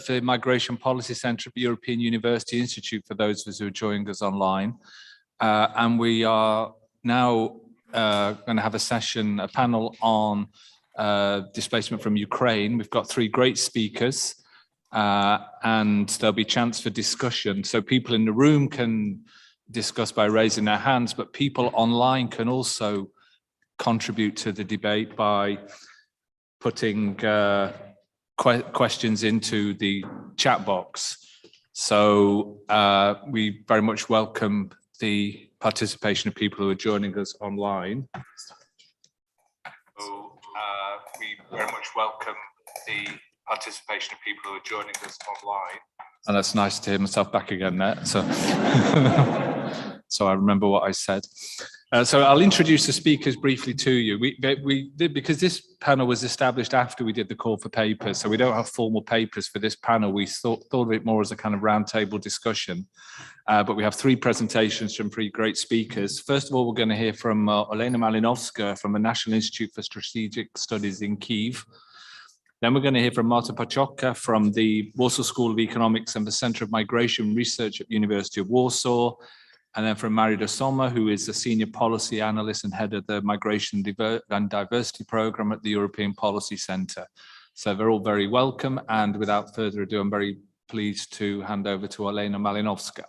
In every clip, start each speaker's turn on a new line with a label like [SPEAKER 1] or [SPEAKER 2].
[SPEAKER 1] the Migration Policy Centre at the European University Institute, for those of us who are joining us online. And we are now going to have a session, a panel on displacement from Ukraine. We've got 3 great speakers, and there'll be chance for discussion. So people in the room can discuss by raising their hands, but people online can also contribute to the debate by putting questions into the chat box. So we very much welcome the participation of people who are joining us online. So we very much welcome the participation of people who are joining us online. And that's nice to hear myself back again there. So, so I remember what I said. So I'll introduce the speakers briefly to you. We did, because this panel was established after we did the call for papers, so we don't have formal papers for this panel. We thought of it more as a kind of roundtable discussion. But we have 3 presentations from 3 great speakers. First of all, we're going to hear from Olena Malynovska from the National Institute for Strategic Studies in Kyiv. Then we're going to hear from Marta Pachocka from the Warsaw School of Economics and the Center of Migration Research at the University of Warsaw. And then from Marta Sommer, who is a senior policy analyst and head of the Migration and Diversity Program at the European Policy Center. So they're all very welcome. And without further ado, I'm very pleased to hand over to Olena Malynovska.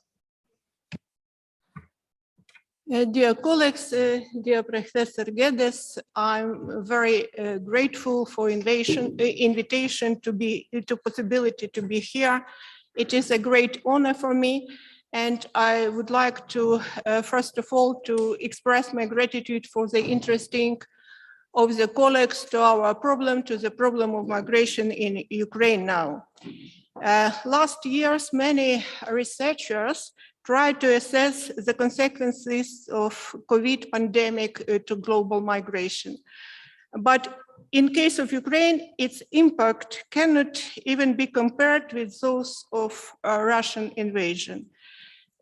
[SPEAKER 2] Dear colleagues, dear Professor Geddes, I'm very grateful for invitation to possibility to be here. It is a great honor for me, and I would like to first of all to express my gratitude for the interesting of the colleagues to our problem, to the problem of migration in Ukraine now. Last years, many researchers tried to assess the consequences of COVID pandemic to global migration. But in case of Ukraine, its impact cannot even be compared with those of Russian invasion.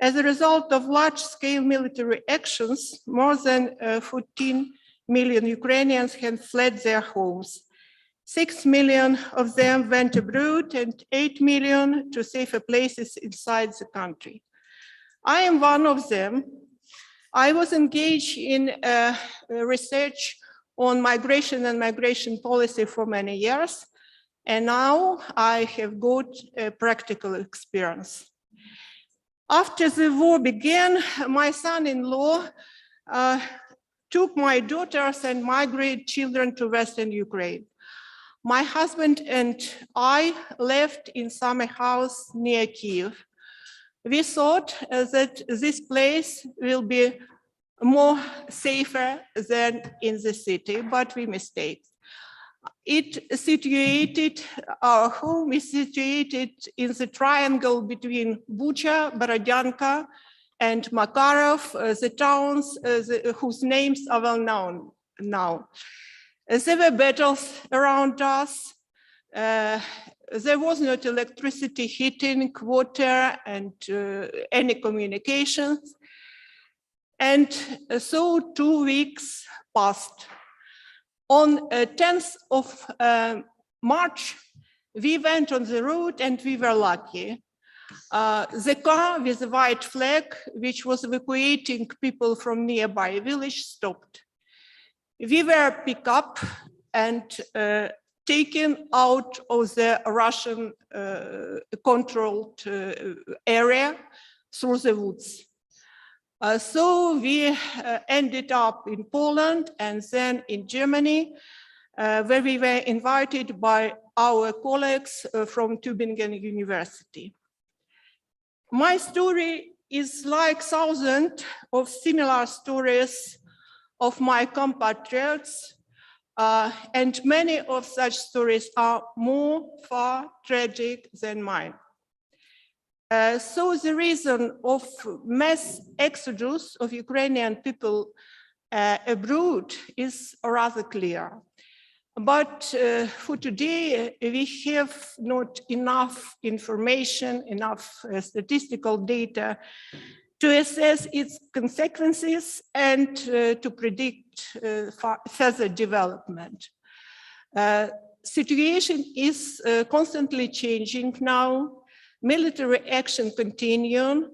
[SPEAKER 2] As a result of large-scale military actions, more than 14 million Ukrainians have fled their homes. 6 million of them went abroad and 8 million to safer places inside the country. I am one of them. I was engaged in research on migration and migration policy for many years, and now I have got a practical experience. After the war began, my son-in-law took my daughters and my grandchildren to Western Ukraine. My husband and I left in summer house near Kyiv. We thought that this place will be more safer than in the city, but we mistaken. Our home is situated in the triangle between Bucha, Borodyanka, and Makarov, the towns whose names are well known now. There were battles around us. There was not electricity, heating, water, and any communications. And so 2 weeks passed. On 10th of March, we went on the road and we were lucky. The car with the white flag, which was evacuating people from nearby village, stopped. We were picked up and taken out of the Russian controlled area through the woods. So we ended up in Poland and then in Germany, where we were invited by our colleagues from Tübingen University. My story is like thousands of similar stories of my compatriots, and many of such stories are far tragic than mine. So the reason of mass exodus of Ukrainian people abroad is rather clear. But for today, we have not enough information, enough statistical data to assess its consequences and to predict further development. Situation is constantly changing now. Military action continues.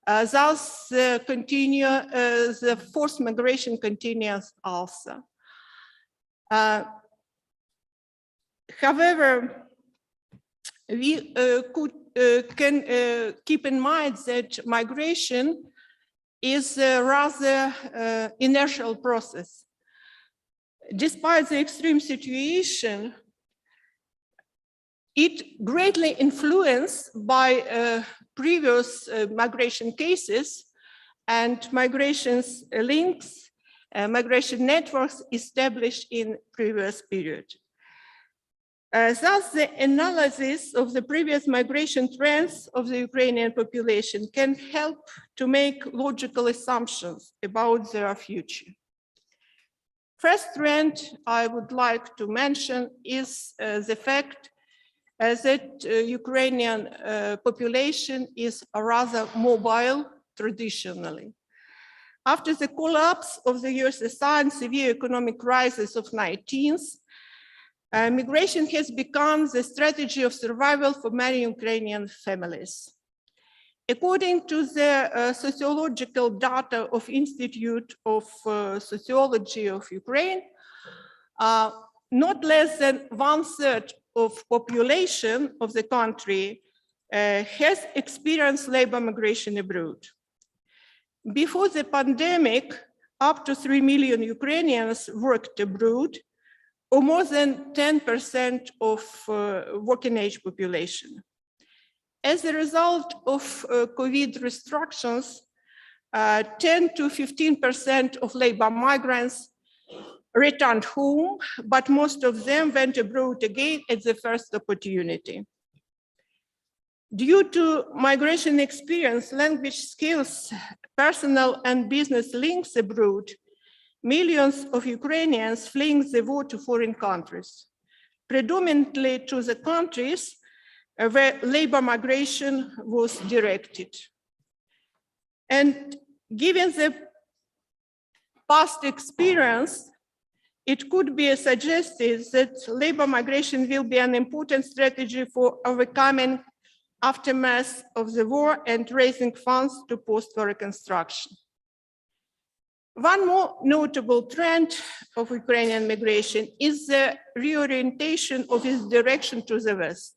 [SPEAKER 2] Thus, the forced migration continues also. However, we can keep in mind that migration is a rather inertial process. Despite the extreme situation, it greatly influenced by previous migration cases and migrations links, migration networks established in previous period. Thus, the analysis of the previous migration trends of the Ukrainian population can help to make logical assumptions about their future. First trend I would like to mention is the fact that Ukrainian population is rather mobile traditionally. After the collapse of the USSR and severe economic crisis of 19th, migration has become the strategy of survival for many Ukrainian families. According to the sociological data of Institute of Sociology of Ukraine, not less than 1/3 of population of the country has experienced labor migration abroad. Before the pandemic, up to 3 million Ukrainians worked abroad, or more than 10% of working age population. As a result of COVID restrictions, 10 to 15% of labor migrants returned home, but most of them went abroad again at the first opportunity. Due to migration experience, language skills, personal and business links abroad, millions of Ukrainians fleeing the war to foreign countries, predominantly to the countries where labor migration was directed. And given the past experience, it could be suggested that labor migration will be an important strategy for overcoming aftermath of the war and raising funds to post-war reconstruction. One more notable trend of Ukrainian migration is the reorientation of its direction to the West.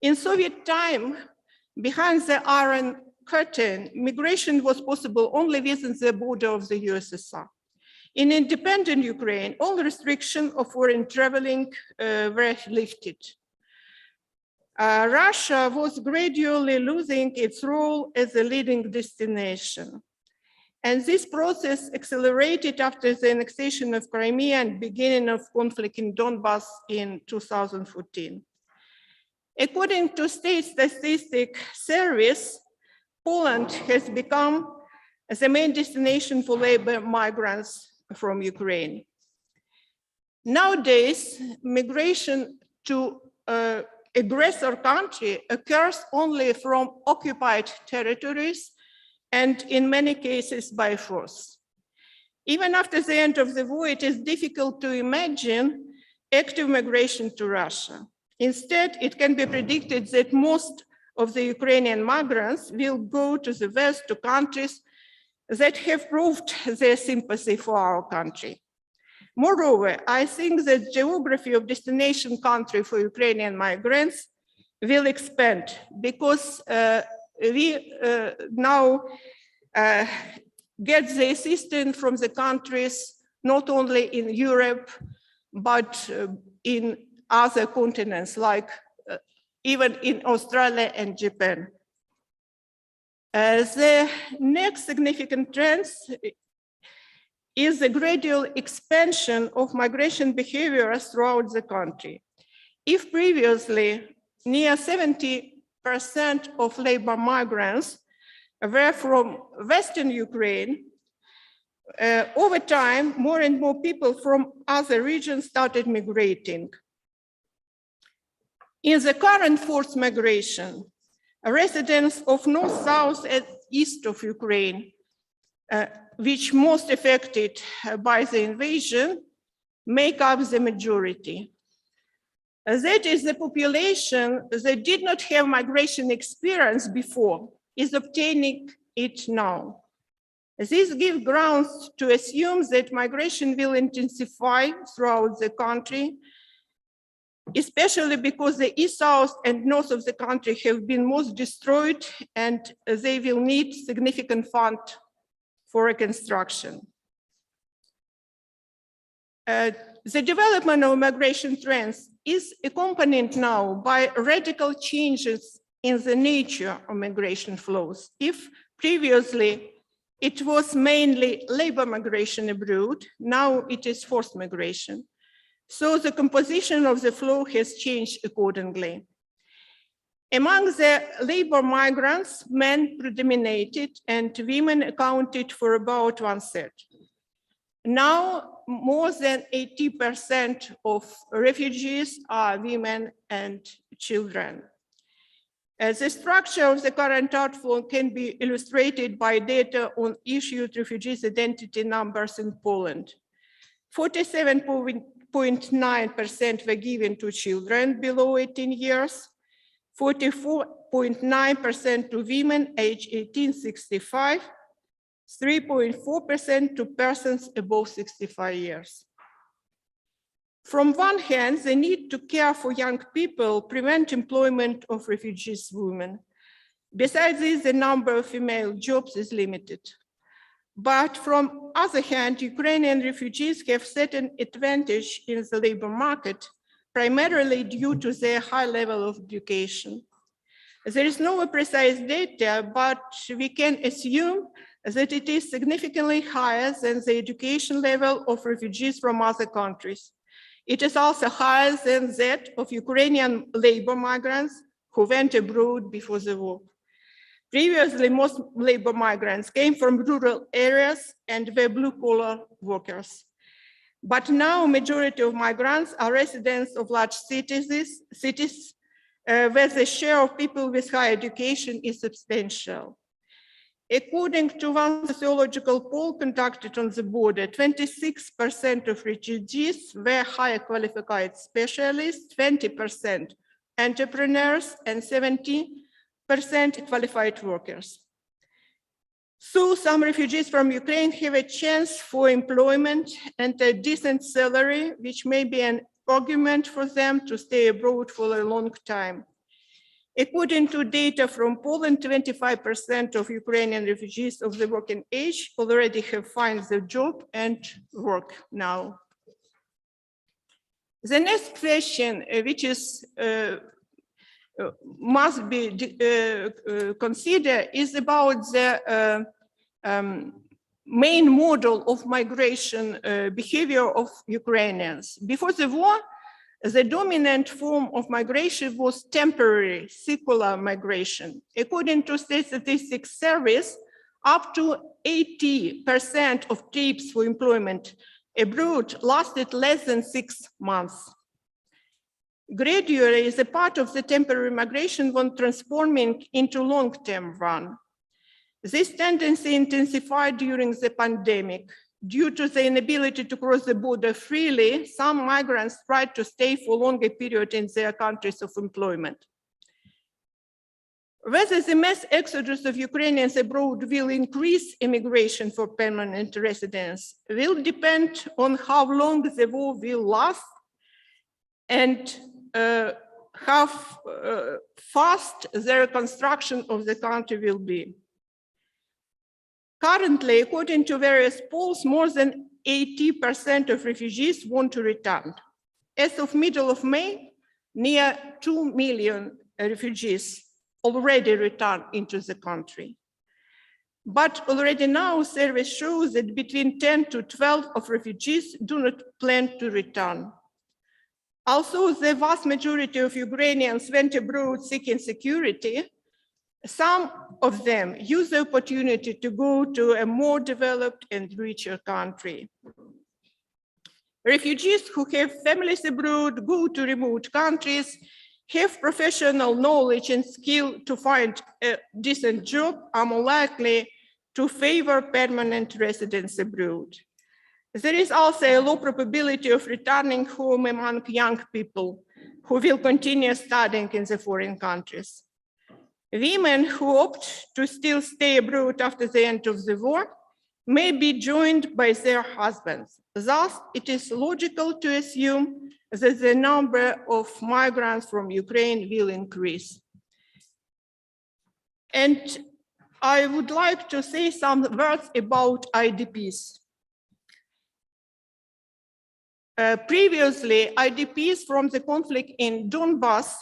[SPEAKER 2] In Soviet time, behind the Iron Curtain, migration was possible only within the border of the USSR. In independent Ukraine, all restrictions of foreign traveling were lifted. Russia was gradually losing its role as a leading destination. And this process accelerated after the annexation of Crimea and beginning of conflict in Donbass in 2014. According to State Statistics Service, Poland has become the main destination for labor migrants from Ukraine. Nowadays, migration to aggressor country occurs only from occupied territories and in many cases by force. Even after the end of the war, it is difficult to imagine active migration to Russia. Instead, it can be predicted that most of the Ukrainian migrants will go to the West, to countries that have proved their sympathy for our country. Moreover, I think that geography of destination country for Ukrainian migrants will expand because we now get the assistance from the countries, not only in Europe, but in other continents, like even in Australia and Japan. The next significant trend is the gradual expansion of migration behaviors throughout the country. If previously near 70% of labor migrants were from Western Ukraine, over time, more and more people from other regions started migrating. In the current forced migration, residents of north, south, and east of Ukraine, which most affected by the invasion, make up the majority. That is, the population that did not have migration experience before is obtaining it now. This gives grounds to assume that migration will intensify throughout the country, especially because the east, south, and north of the country have been most destroyed, and they will need significant funds for reconstruction. The development of migration trends is accompanied now by radical changes in the nature of migration flows. If previously it was mainly labor migration abroad, now it is forced migration. So the composition of the flow has changed accordingly. Among the labor migrants, men predominated and women accounted for about 1/3. Now, more than 80% of refugees are women and children. The structure of the current outflow can be illustrated by data on issued refugees' identity numbers in Poland. 47.9% were given to children below 18 years, 44.9% to women aged 18-65, 3.4% to persons above 65 years. From one hand, the need to care for young people prevent employment of refugees women. Besides this, the number of female jobs is limited. But from other hand, Ukrainian refugees have certain advantage in the labor market, primarily due to their high level of education. There is no precise data, but we can assume that it is significantly higher than the education level of refugees from other countries. It is also higher than that of Ukrainian labor migrants who went abroad before the war. Previously, most labor migrants came from rural areas and were blue-collar workers. But now, majority of migrants are residents of large cities where the share of people with high education is substantial. According to one sociological poll conducted on the border, 26% of refugees were higher qualified specialists, 20% entrepreneurs, and 70% qualified workers. So some refugees from Ukraine have a chance for employment and a decent salary, which may be an argument for them to stay abroad for a long time. According to data from Poland, 25% of Ukrainian refugees of the working age already have found a job and work now. The next question, which is must be considered, is about the main model of migration behavior of Ukrainians. Before the war, the dominant form of migration was temporary secular migration. According to State Statistics Service, up to 80% of trips for employment abroad lasted less than 6 months. Gradually, the part of the temporary migration was transforming into long-term one. This tendency intensified during the pandemic. Due to the inability to cross the border freely, some migrants tried to stay for a longer period in their countries of employment. Whether the mass exodus of Ukrainians abroad will increase immigration for permanent residence will depend on how long the war will last and how fast the reconstruction of the country will be. Currently, according to various polls, more than 80% of refugees want to return. As of middle of May, near 2 million refugees already returned into the country. But already now, surveys show that between 10 to 12 of refugees do not plan to return. Although the vast majority of Ukrainians went abroad seeking security, some of them use the opportunity to go to a more developed and richer country. Refugees who have families abroad, go to remote countries, have professional knowledge and skill to find a decent job, are more likely to favor permanent residence abroad. There is also a low probability of returning home among young people. who will continue studying in the foreign countries. Women who opt to still stay abroad after the end of the war may be joined by their husbands. Thus, it is logical to assume that the number of migrants from Ukraine will increase. And I would like to say some words about IDPs. Previously, IDPs from the conflict in Donbass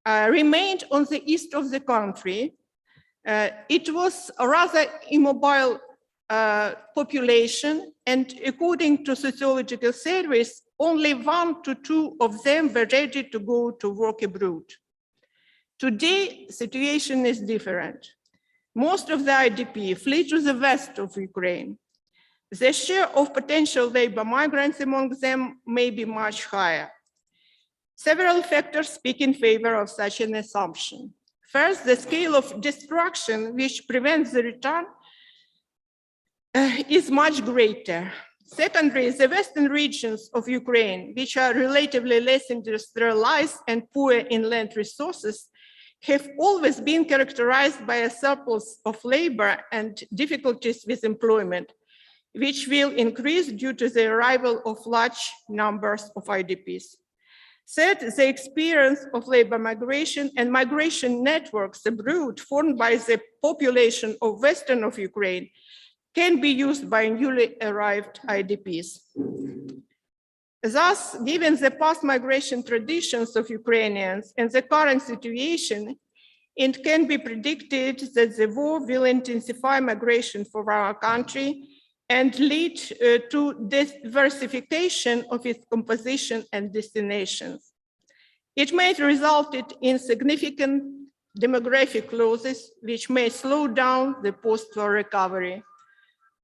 [SPEAKER 2] remained on the east of the country. It was a rather immobile population, and according to sociological surveys, only 1 to 2 of them were ready to go to work abroad. Today, the situation is different. Most of the IDP flee to the west of Ukraine. The share of potential labor migrants among them may be much higher. Several factors speak in favor of such an assumption. First, the scale of destruction which prevents the return is much greater. Secondly, the western regions of Ukraine, which are relatively less industrialized and poor in land resources, have always been characterized by a surplus of labor and difficulties with employment, which will increase due to the arrival of large numbers of IDPs. Third, the experience of labor migration and migration networks abroad formed by the population of western of Ukraine can be used by newly arrived IDPs. Thus, given the past migration traditions of Ukrainians and the current situation, it can be predicted that the war will intensify migration for our country and lead to diversification of its composition and destinations. It may result in significant demographic losses, which may slow down the post-war recovery.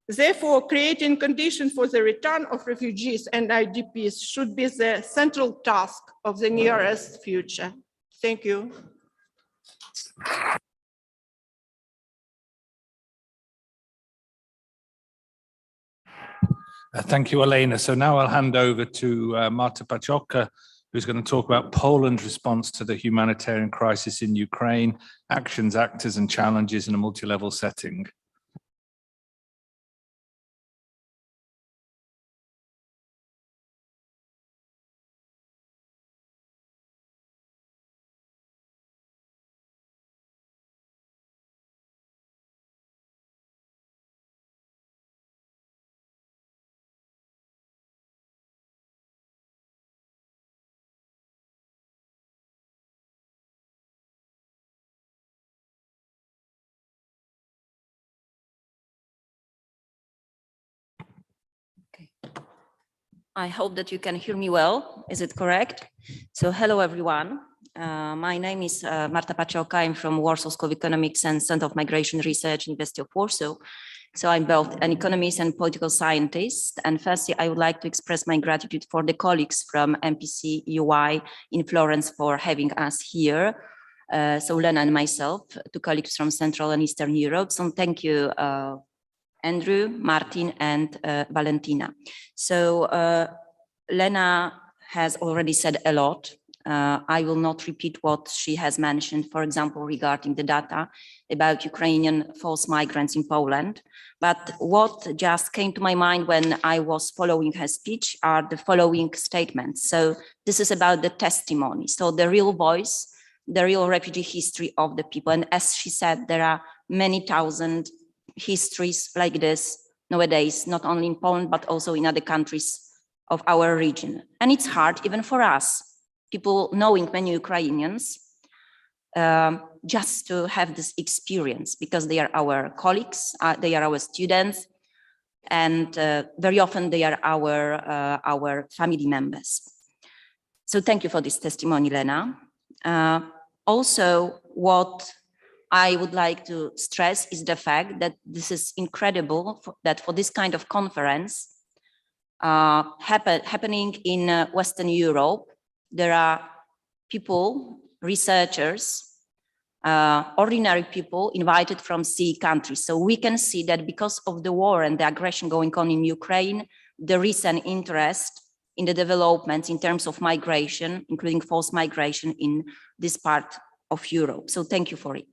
[SPEAKER 2] Therefore, creating conditions for the return of refugees and IDPs should be the central task of the nearest future. Thank you.
[SPEAKER 1] Thank you, Olena. So now I'll hand over to Marta Pachocka, who's going to talk about Poland's response to the humanitarian crisis in Ukraine, actions, actors, and challenges in a multi-level setting.
[SPEAKER 3] I hope that you can hear me well. Is it correct? So hello, everyone. My name is Marta Pachocka. I'm from Warsaw School of Economics and Center of Migration Research, University of Warsaw. So I'm both an economist and political scientist. And firstly, I would like to express my gratitude for the colleagues from MPC UI in Florence for having us here. So Lena and myself, two colleagues from Central and Eastern Europe. So thank you, Andrew, Martin, and Valentina. So Lena has already said a lot. I will not repeat what she has mentioned, for example, regarding the data about Ukrainian forced migrants in Poland. But what just came to my mind when I was following her speech are the following statements. So this is about the testimony. So the real voice, the real refugee history of the people. And as she said, there are many thousand histories like this nowadays, not only in Poland, but also in other countries of our region. And it's hard even for us, people knowing many Ukrainians, just to have this experience, because they are our colleagues, they are our students, and very often they are our family members. So thank you for this testimony, Lena. Also, what I would like to stress is the fact that this is incredible that for this kind of conference happening in Western Europe, there are people, researchers, ordinary people invited from CE countries. So we can see that because of the war and the aggression going on in Ukraine, there is an interest in the developments in terms of migration, including forced migration in this part of Europe. So thank you for it.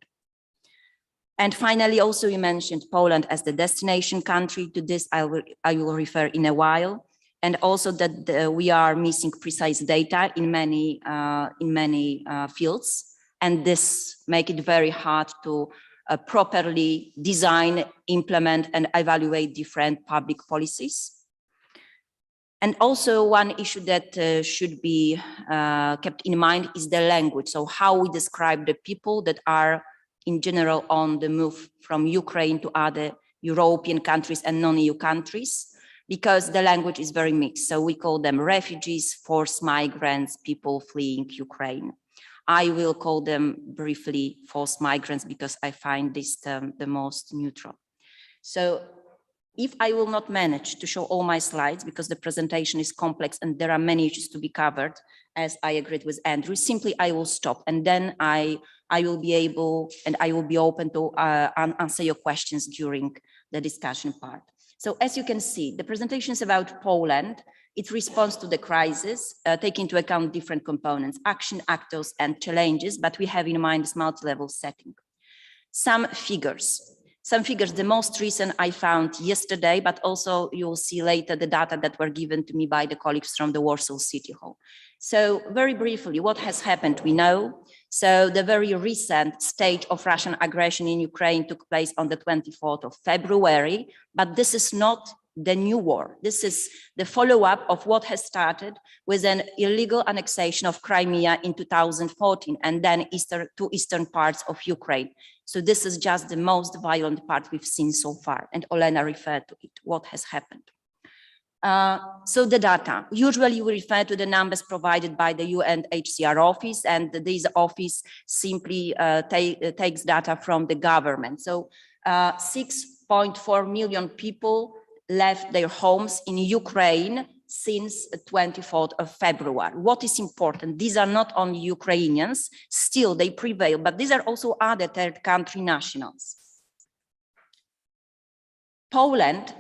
[SPEAKER 3] And finally, also you mentioned Poland as the destination country. To this I will refer in a while. And also that we are missing precise data in many fields. And this makes it very hard to properly design, implement, and evaluate different public policies. And also one issue that should be kept in mind is the language. So how we describe the people that are in general on the move from Ukraine to other European countries and non-EU countries, because the language is very mixed. So we call them refugees, forced migrants, people fleeing Ukraine. I will call them briefly forced migrants because I find this term the most neutral. So if I will not manage to show all my slides because the presentation is complex and there are many issues to be covered, as I agreed with Andrew, simply I will stop, and then I will be able and I will be open to answer your questions during the discussion part. So as you can see, the presentation is about Poland. It responds to the crisis, taking into account different components, action, actors, and challenges, but we have in mind this multi-level setting. Some figures, the most recent I found yesterday, but also you'll see later the data that were given to me by the colleagues from the Warsaw City Hall. So very briefly, what has happened, we know. So the very recent stage of Russian aggression in Ukraine took place on the 24th of February, but this is not the new war. This is the follow-up of what has started with an illegal annexation of Crimea in 2014 and then two eastern parts of Ukraine. So this is just the most violent part we've seen so far, and Olena referred to it, what has happened. So the data, usually we refer to the numbers provided by the UNHCR office, and this office simply takes data from the government. So 6.4 million people left their homes in Ukraine since 24th of February. What is important? These are not only Ukrainians, still they prevail, but these are also other third country nationals. Poland,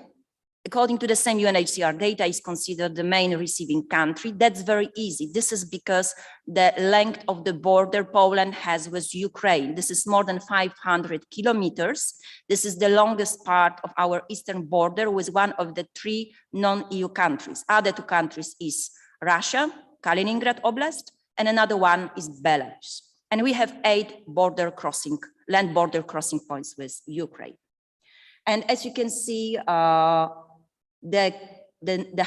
[SPEAKER 3] according to the same UNHCR data, is considered the main receiving country. That's very easy. This is because the length of the border Poland has with Ukraine. This is more than 500 kilometers. This is the longest part of our eastern border with one of the three non-EU countries. Other two countries is Russia, Kaliningrad Oblast, and another one is Belarus. And we have 8 land border crossing points with Ukraine. And as you can see, the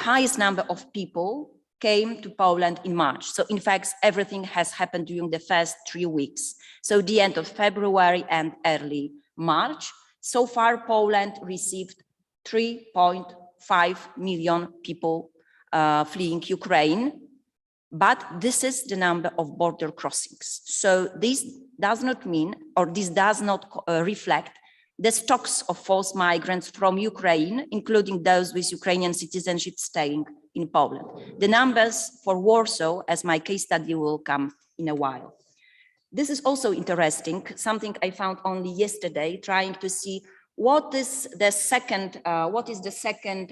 [SPEAKER 3] highest number of people came to Poland in March. So in fact, everything has happened during the first 3 weeks. So the end of February and early March. So far, Poland received 3.5 million people fleeing Ukraine. But this is the number of border crossings. So this does not mean, or this does not reflect the stocks of forced migrants from Ukraine, including those with Ukrainian citizenship staying in Poland. The numbers for Warsaw, as my case study will come in a while. This is also interesting, something I found only yesterday, trying to see what is the second,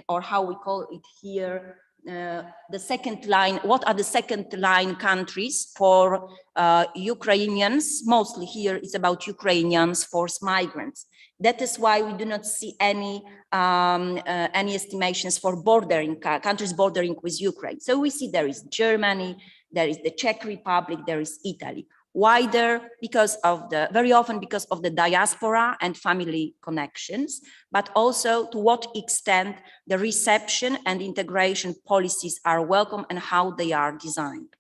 [SPEAKER 3] or how we call it here, the second line, what are the second line countries for Ukrainians? Mostly here it's about Ukrainians, forced migrants. That is why we do not see any estimations for countries bordering with Ukraine. So we see there is Germany, there is the Czech Republic, there is Italy. Why there? Very often because of the diaspora and family connections, but also to what extent the reception and integration policies are welcome and how they are designed.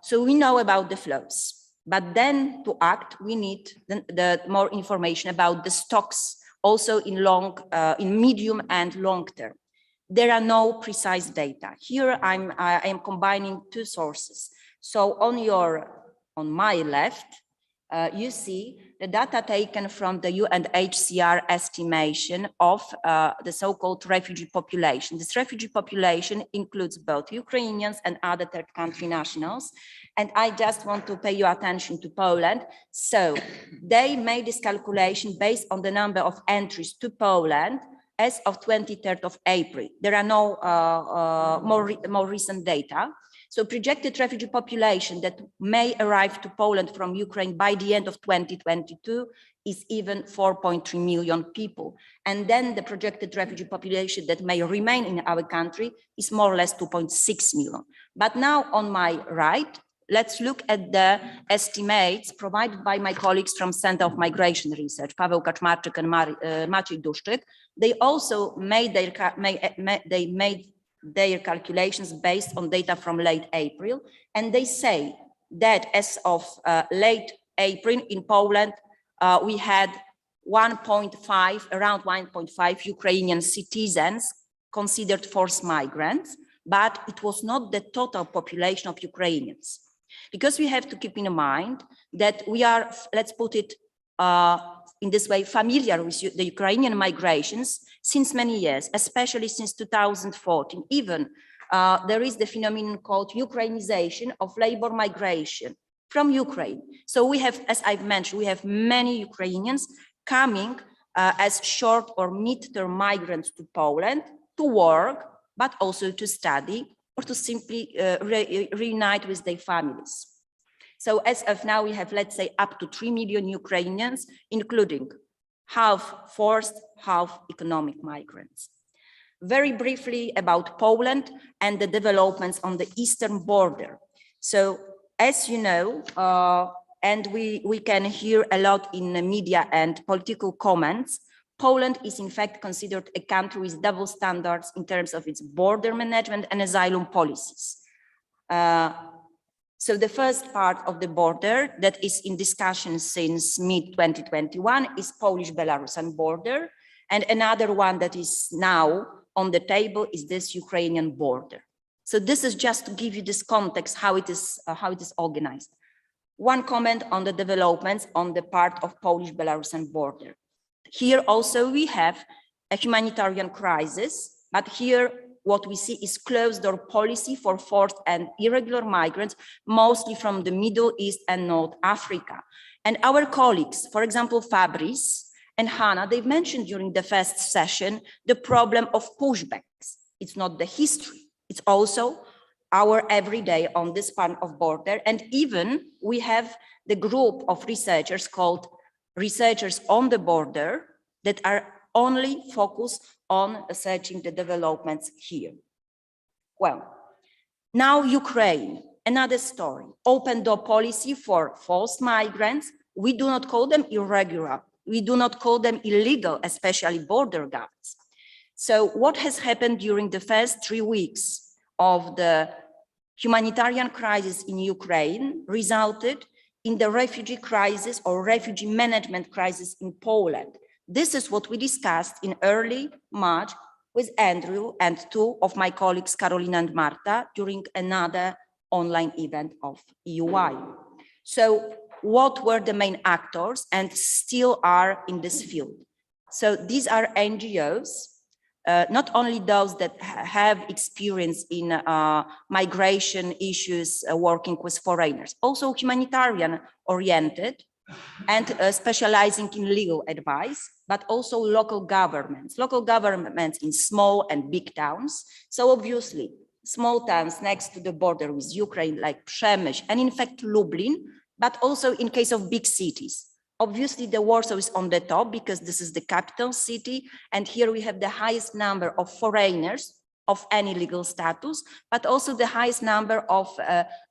[SPEAKER 3] So we know about the flows, but then to act, we need the more information about the stocks, also in medium and long term. There are no precise data. Here I am combining 2 sources. So on my left, you see the data taken from the UNHCR estimation of the so-called refugee population. This refugee population includes both Ukrainians and other third country nationals. And I just want to pay your attention to Poland. So they made this calculation based on the number of entries to Poland as of 23rd of April. There are no more recent data. So projected refugee population that may arrive to Poland from Ukraine by the end of 2022 is even 4.3 million people. And then the projected refugee population that may remain in our country is more or less 2.6 million. But now on my right, let's look at the estimates provided by my colleagues from Center of Migration Research, Paweł Kaczmarczyk and Maciej Duszczyk. They also made their calculations based on data from late April. And they say that as of late April in Poland, we had around 1.5 Ukrainian citizens considered forced migrants, but it was not the total population of Ukrainians. Because we have to keep in mind that we are, let's put it in this way, familiar with the Ukrainian migrations since many years, especially since 2014. Even there is the phenomenon called Ukrainization of labor migration from Ukraine. So we have, as I've mentioned, we have many Ukrainians coming as short or mid-term migrants to Poland to work, but also to study or to simply reunite with their families. So as of now, we have, let's say, up to 3 million Ukrainians, including half forced, half economic migrants. Very briefly about Poland and the developments on the eastern border. So as you know, and we can hear a lot in the media and political comments, Poland is in fact considered a country with double standards in terms of its border management and asylum policies. So the first part of the border that is in discussion since mid-2021 is Polish-Belarusian border. And another one that is now on the table is this Ukrainian border. So this is just to give you this context, how it is organized. One comment on the developments on the part of Polish-Belarusian border. Here also we have a humanitarian crisis, but here what we see is closed door policy for forced and irregular migrants, mostly from the Middle East and North Africa. And our colleagues, for example, Fabrice and Hannah, they've mentioned during the first session, the problem of pushbacks. It's not the history, it's also our everyday on this part of border. And even we have the group of researchers called Researchers on the Border that are only focused on searching the developments here. Well, now Ukraine, another story. Open door policy for forced migrants. We do not call them irregular. We do not call them illegal, especially border guards. So what has happened during the first 3 weeks of the humanitarian crisis in Ukraine resulted in the refugee crisis or refugee management crisis in Poland. This is what we discussed in early March with Andrew and 2 of my colleagues, Carolina and Marta, during another online event of EUI. So what were the main actors and still are in this field? So these are NGOs, not only those that have experience in migration issues, working with foreigners, also humanitarian oriented and specializing in legal advice, but also local governments in small and big towns. So obviously, small towns next to the border with Ukraine, like Przemyśl, and in fact, Lublin, but also in case of big cities. Obviously, the Warsaw is on the top because this is the capital city. And here we have the highest number of foreigners of any legal status, but also the highest number of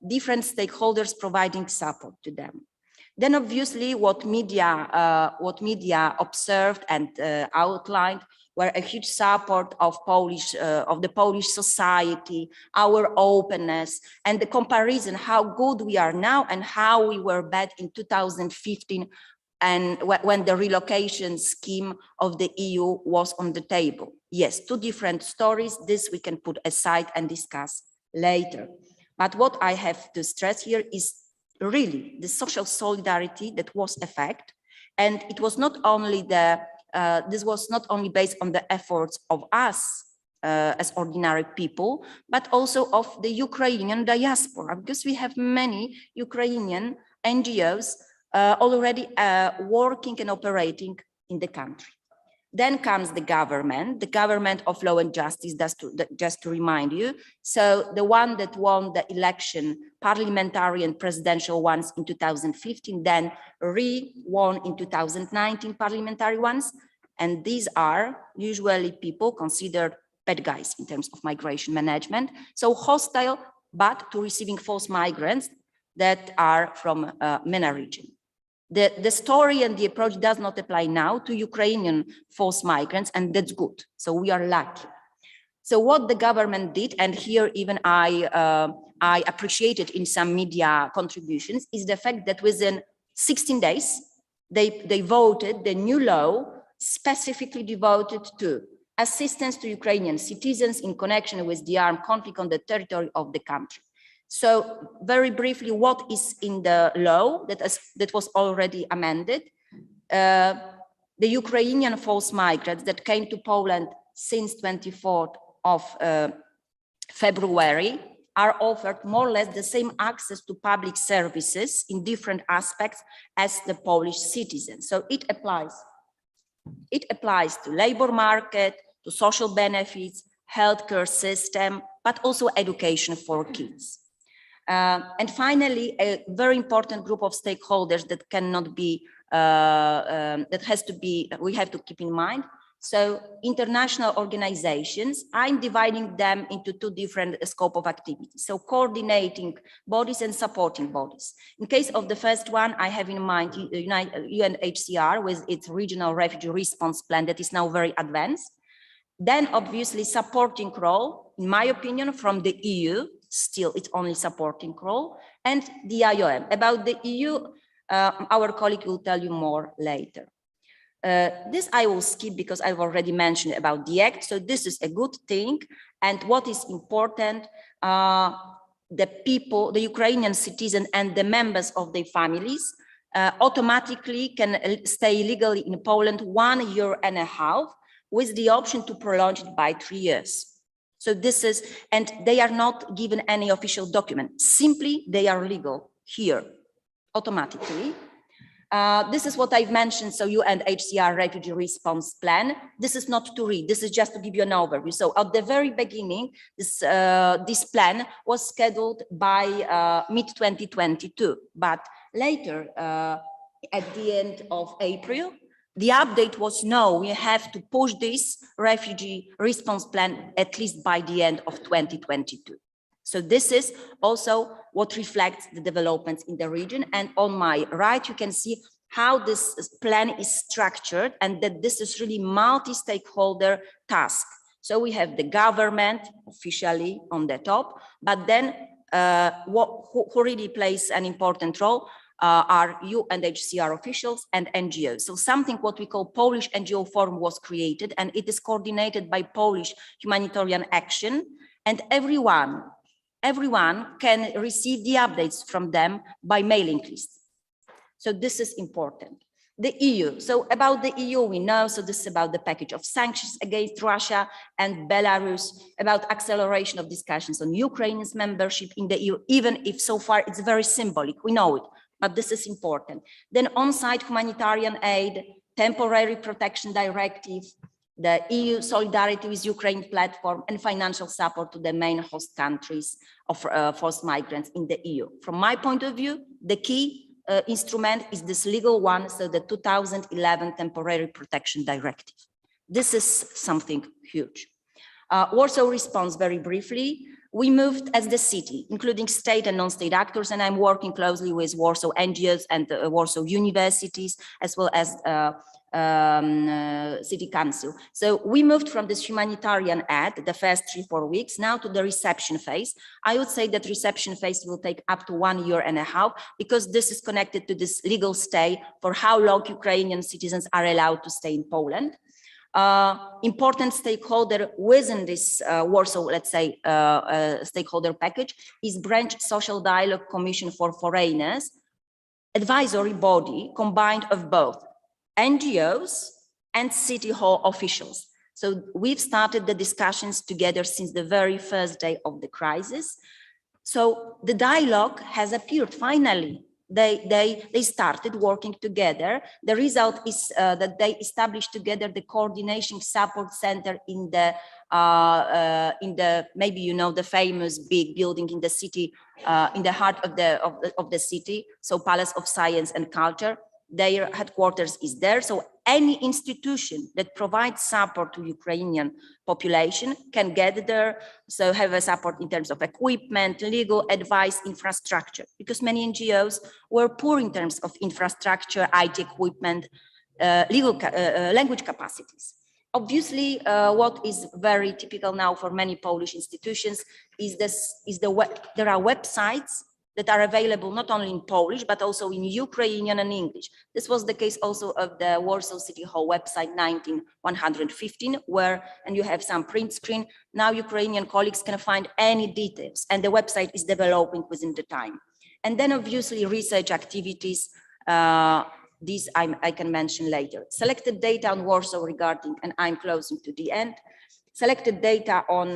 [SPEAKER 3] different stakeholders providing support to them. Then obviously what media observed and outlined were a huge support of the Polish society, our openness, and the comparison how good we are now and how we were bad in 2015 and when the relocation scheme of the EU was on the table. Yes, 2 different stories. This we can put aside and discuss later. But what I have to stress here is really the social solidarity that was effect, and it was not only this was not only based on the efforts of us as ordinary people, but also of the Ukrainian diaspora, because we have many Ukrainian NGOs already working and operating in the country. Then comes the government of law and justice, just to remind you. So the one that won the election, parliamentary and presidential ones in 2015, then re-won in 2019 parliamentary ones. And these are usually people considered bad guys in terms of migration management. So hostile, but to receiving false migrants that are from MENA region. The story and the approach does not apply now to Ukrainian forced migrants, and that's good. So we are lucky. So what the government did, and here even I appreciated in some media contributions, is the fact that within 16 days, they voted the new law specifically devoted to assistance to Ukrainian citizens in connection with the armed conflict on the territory of the country. So very briefly, what is in the law that was already amended? The Ukrainian forced migrants that came to Poland since 24th of February are offered more or less the same access to public services in different aspects as the Polish citizens. So it applies to labor market, to social benefits, healthcare system, but also education for kids. And finally, a very important group of stakeholders that cannot be, we have to keep in mind. So international organizations, I'm dividing them into two different scope of activities. So coordinating bodies and supporting bodies. In case of the first one, I have in mind UNHCR with its regional refugee response plan that is now very advanced. Then obviously supporting role, in my opinion, from the EU, still it's only supporting role, and the IOM. About the EU, our colleague will tell you more later. This I will skip because I've already mentioned about the act. So this is a good thing. And what is important, the people, the Ukrainian citizens and the members of their families automatically can stay legally in Poland 1.5 years with the option to prolong it by 3 years. So this is, and they are not given any official document. Simply, they are legal here automatically. This is what I've mentioned. So UNHCR refugee response plan. This is not to read. This is just to give you an overview. So at the very beginning, this plan was scheduled by mid-2022, but later at the end of April, the update was no, we have to push this refugee response plan at least by the end of 2022. So this is also what reflects the developments in the region. And on my right, you can see how this plan is structured and that this is really multi-stakeholder task. So we have the government officially on the top, but then who really plays an important role are UNHCR officials and NGOs. So something what we call Polish NGO Forum was created, and it is coordinated by Polish Humanitarian Action, and everyone can receive the updates from them by mailing list. So this is important. The EU, so about the EU we know, so this is about the package of sanctions against Russia and Belarus, about acceleration of discussions on Ukraine's membership in the EU, even if so far it's very symbolic, we know it. But this is important. Then on-site humanitarian aid, temporary protection directive, the EU solidarity with Ukraine platform, and financial support to the main host countries of forced migrants in the EU. From my point of view, the key instrument is this legal one, so the 2011 temporary protection directive. This is something huge. Warsaw response very briefly. We moved as the city, including state and non-state actors, and I'm working closely with Warsaw NGOs and Warsaw universities, as well as city council. So we moved from this humanitarian aid, the first 3-4 weeks, now to the reception phase. I would say that reception phase will take up to 1.5 years because this is connected to this legal stay for how long Ukrainian citizens are allowed to stay in Poland. Important stakeholder within this Warsaw, let's say, stakeholder package is Branch Social Dialogue Commission for Foreigners, advisory body combined of both NGOs and City Hall officials. So we've started the discussions together since the very first day of the crisis. So the dialogue has appeared finally. they started working together. The result is that they established together the coordination support center in the maybe you know the famous big building in the city, in the heart of the city, so Palace of Science and Culture. Their headquarters is there. So any institution that provides support to Ukrainian population can get there. So have a support in terms of equipment, legal advice, infrastructure, because many NGOs were poor in terms of infrastructure, IT equipment, language capacities. Obviously, what is very typical now for many Polish institutions is there are websites that are available not only in Polish, but also in Ukrainian and English. This was the case also of the Warsaw City Hall website 19115, where, and you have some print screen, now Ukrainian colleagues can find any details, and the website is developing within the time. And then obviously research activities, these I can mention later. Selected data on Warsaw regarding, and I'm closing to the end, selected data on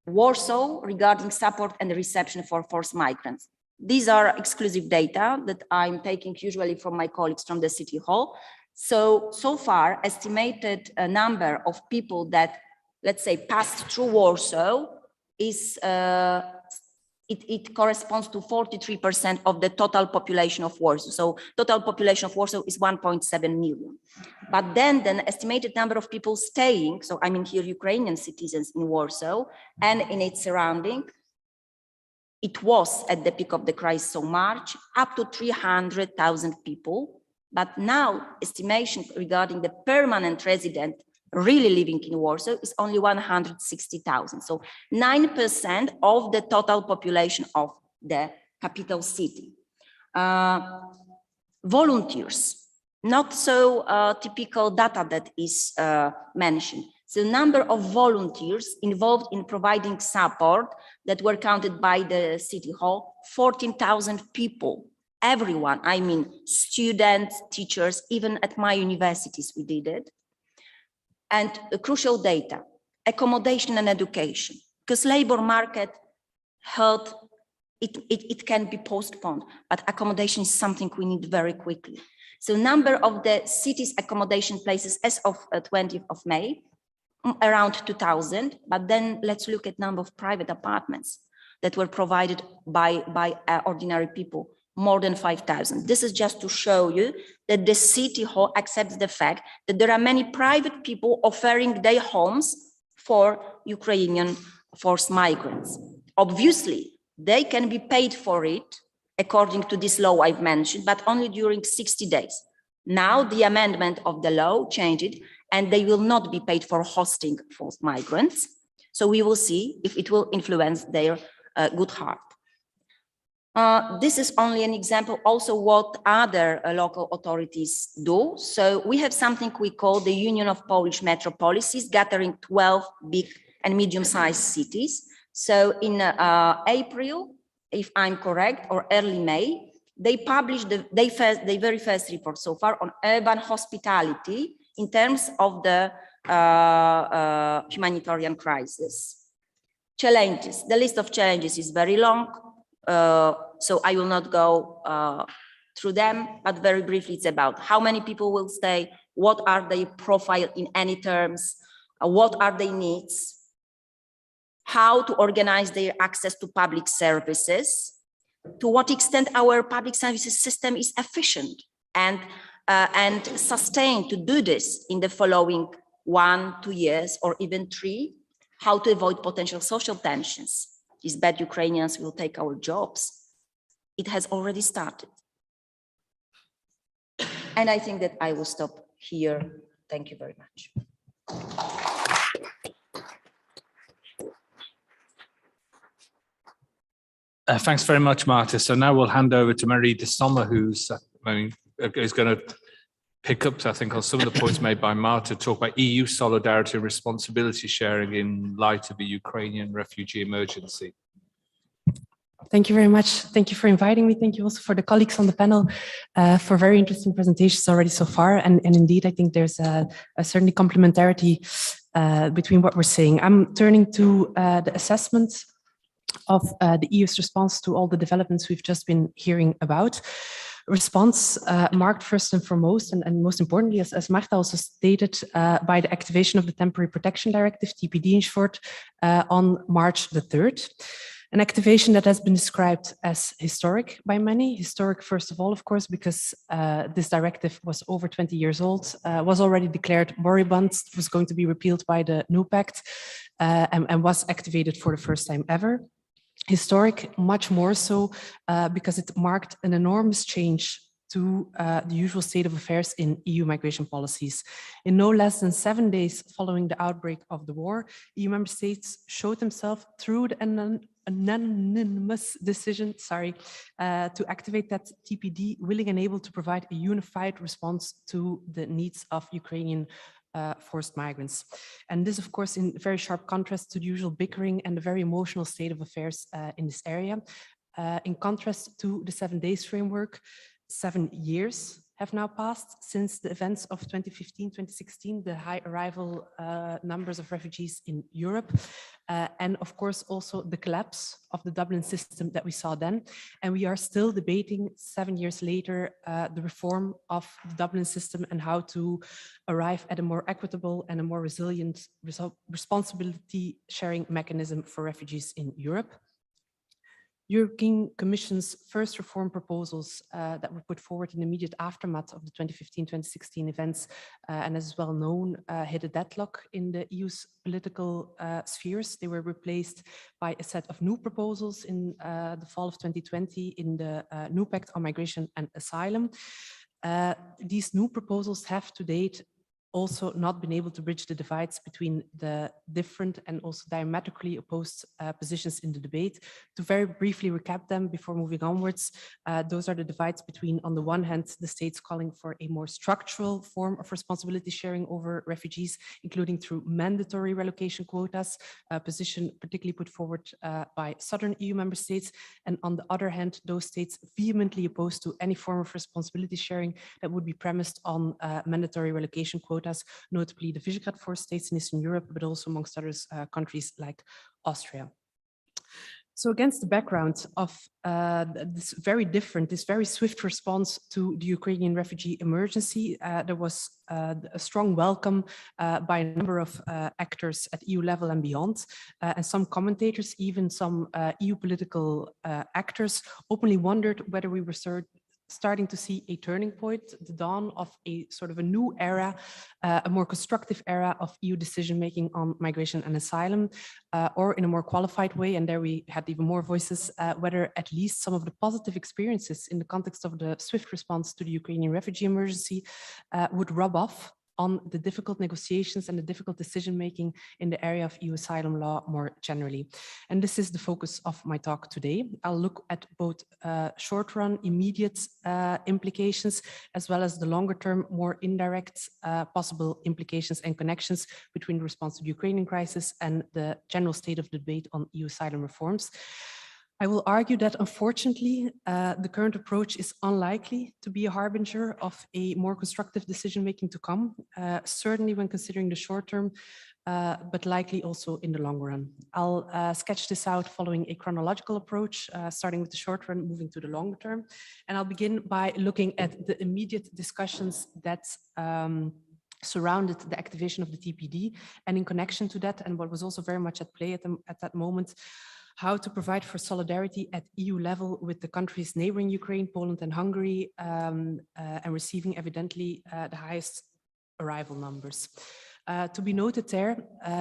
[SPEAKER 3] Warsaw regarding support and reception for forced migrants. These are exclusive data that I'm taking usually from my colleagues from the City Hall. So far, estimated number of people that, let's say, passed through Warsaw is, it corresponds to 43% of the total population of Warsaw. So total population of Warsaw is 1.7 million. But then the estimated number of people staying, so I mean here Ukrainian citizens in Warsaw and in its surrounding, it was at the peak of the crisis, so March, up to 300,000 people. But now estimation regarding the permanent resident really living in Warsaw is only 160,000. So 9% of the total population of the capital city. Volunteers, not so typical data that is mentioned. The number of volunteers involved in providing support that were counted by the City Hall, 14,000 people. Everyone, I mean students, teachers, even at my universities we did it. And crucial data, accommodation and education, because labor market, health, it can be postponed, but accommodation is something we need very quickly. So number of the city's accommodation places as of 20th of May, around 2,000, but then let's look at number of private apartments that were provided by ordinary people, more than 5,000. This is just to show you that the City Hall accepts the fact that there are many private people offering their homes for Ukrainian forced migrants. Obviously, they can be paid for it according to this law I've mentioned, but only during 60 days. Now the amendment of the law changed it, and they will not be paid for hosting forced migrants. So we will see if it will influence their good heart. This is only an example also what other local authorities do. So we have something we call the Union of Polish Metropolises, gathering 12 big and medium-sized cities. So in April, if I'm correct, or early May, they published the very first report so far on urban hospitality in terms of the humanitarian crisis. Challenges, the list of challenges is very long. So I will not go through them, but very briefly it's about how many people will stay, what are their profile in any terms, what are their needs, how to organize their access to public services, to what extent our public services system is efficient and sustained to do this in the following 1, 2 years, or even 3, how to avoid potential social tensions. These bad Ukrainians will take our jobs. It has already started. And I think that I will stop here. Thank you very much.
[SPEAKER 1] Thanks very much, Marta. So now we'll hand over to Marie de Sommer, who's going to pick up, I think, on some of the points made by Marta, talk about EU solidarity and responsibility sharing in light of the Ukrainian refugee emergency.
[SPEAKER 4] Thank you very much. Thank you for inviting me. Thank you also for the colleagues on the panel for very interesting presentations already so far. And indeed, I think there's a certainly complementarity between what we're saying. I'm turning to the assessments of the EU's response to all the developments we've just been hearing about. Response marked first and foremost, and most importantly, as Marta also stated, by the activation of the Temporary Protection Directive, TPD in short, on March the 3rd. An activation that has been described as historic by many. Historic, first of all, of course, because this directive was over 20 years old, was already declared moribund, was going to be repealed by the new pact, and was activated for the first time ever. Historic, much more so, because it marked an enormous change to the usual state of affairs in EU migration policies. In no less than 7 days following the outbreak of the war, EU member states showed themselves through the unanimous decision, to activate that TPD, willing and able to provide a unified response to the needs of Ukrainian forced migrants. And this, of course, in very sharp contrast to the usual bickering and the very emotional state of affairs in this area. In contrast to the 7 days framework, 7 years have now passed since the events of 2015, 2016, the high arrival numbers of refugees in Europe, and of course also the collapse of the Dublin system that we saw then. And we are still debating 7 years later the reform of the Dublin system and how to arrive at a more equitable and a more resilient responsibility sharing mechanism for refugees in Europe. European Commission's first reform proposals that were put forward in the immediate aftermath of the 2015-2016 events, and as well known, hit a deadlock in the EU's political spheres. They were replaced by a set of new proposals in the fall of 2020 in the new Pact on Migration and Asylum. These new proposals have to date also not been able to bridge the divides between the different and also diametrically opposed positions in the debate. To very briefly recap them before moving onwards, those are the divides between, on the one hand, the states calling for a more structural form of responsibility sharing over refugees, including through mandatory relocation quotas, a position particularly put forward by southern EU member states, and on the other hand, those states vehemently opposed to any form of responsibility sharing that would be premised on mandatory relocation quotas, notably the Visegrad 4 states in Eastern Europe, but also amongst others countries like Austria. So against the background of this very swift response to the Ukrainian refugee emergency, there was a strong welcome by a number of actors at EU level and beyond, and some commentators, even some EU political actors, openly wondered whether we were starting to see a turning point, the dawn of a sort of a new era, a more constructive era of EU decision-making on migration and asylum, or in a more qualified way, and there we had even more voices, whether at least some of the positive experiences in the context of the swift response to the Ukrainian refugee emergency would rub off on the difficult negotiations and the difficult decision-making in the area of EU asylum law more generally. And this is the focus of my talk today. I'll look at both short-run, immediate implications, as well as the longer-term, more indirect possible implications and connections between the response to the Ukrainian crisis and the general state of debate on EU asylum reforms. I will argue that, unfortunately, the current approach is unlikely to be a harbinger of a more constructive decision-making to come, certainly when considering the short term, but likely also in the long run. I'll sketch this out following a chronological approach, starting with the short run, moving to the longer term. And I'll begin by looking at the immediate discussions that surrounded the activation of the TPD, and in connection to that, and what was also very much at play at that moment, how to provide for solidarity at EU level with the countries neighboring Ukraine, Poland and Hungary, and receiving evidently the highest arrival numbers. To be noted there,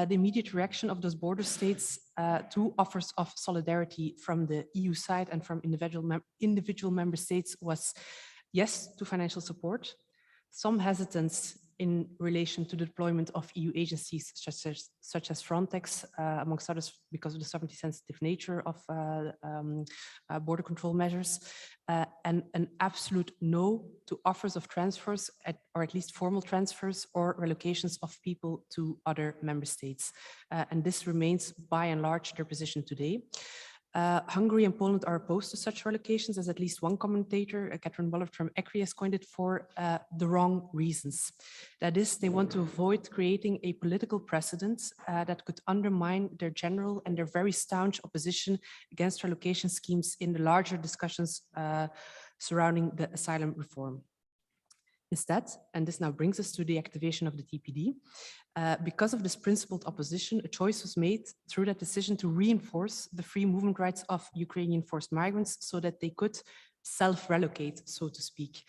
[SPEAKER 4] the immediate reaction of those border states to offers of solidarity from the EU side and from individual member states was yes to financial support, some hesitance in relation to the deployment of EU agencies such as Frontex, amongst others, because of the sovereignty sensitive nature of border control measures, and an absolute no to offers of transfers, or at least formal transfers or relocations of people to other member states. And this remains by and large their position today. Hungary and Poland are opposed to such relocations, as at least one commentator, Catherine Bullard from ECRI, has coined it, for the wrong reasons. That is, they want to avoid creating a political precedent that could undermine their general and their very staunch opposition against relocation schemes in the larger discussions surrounding the asylum reform. Instead, and this now brings us to the activation of the TPD, because of this principled opposition, a choice was made through that decision to reinforce the free movement rights of Ukrainian forced migrants so that they could self-relocate, so to speak.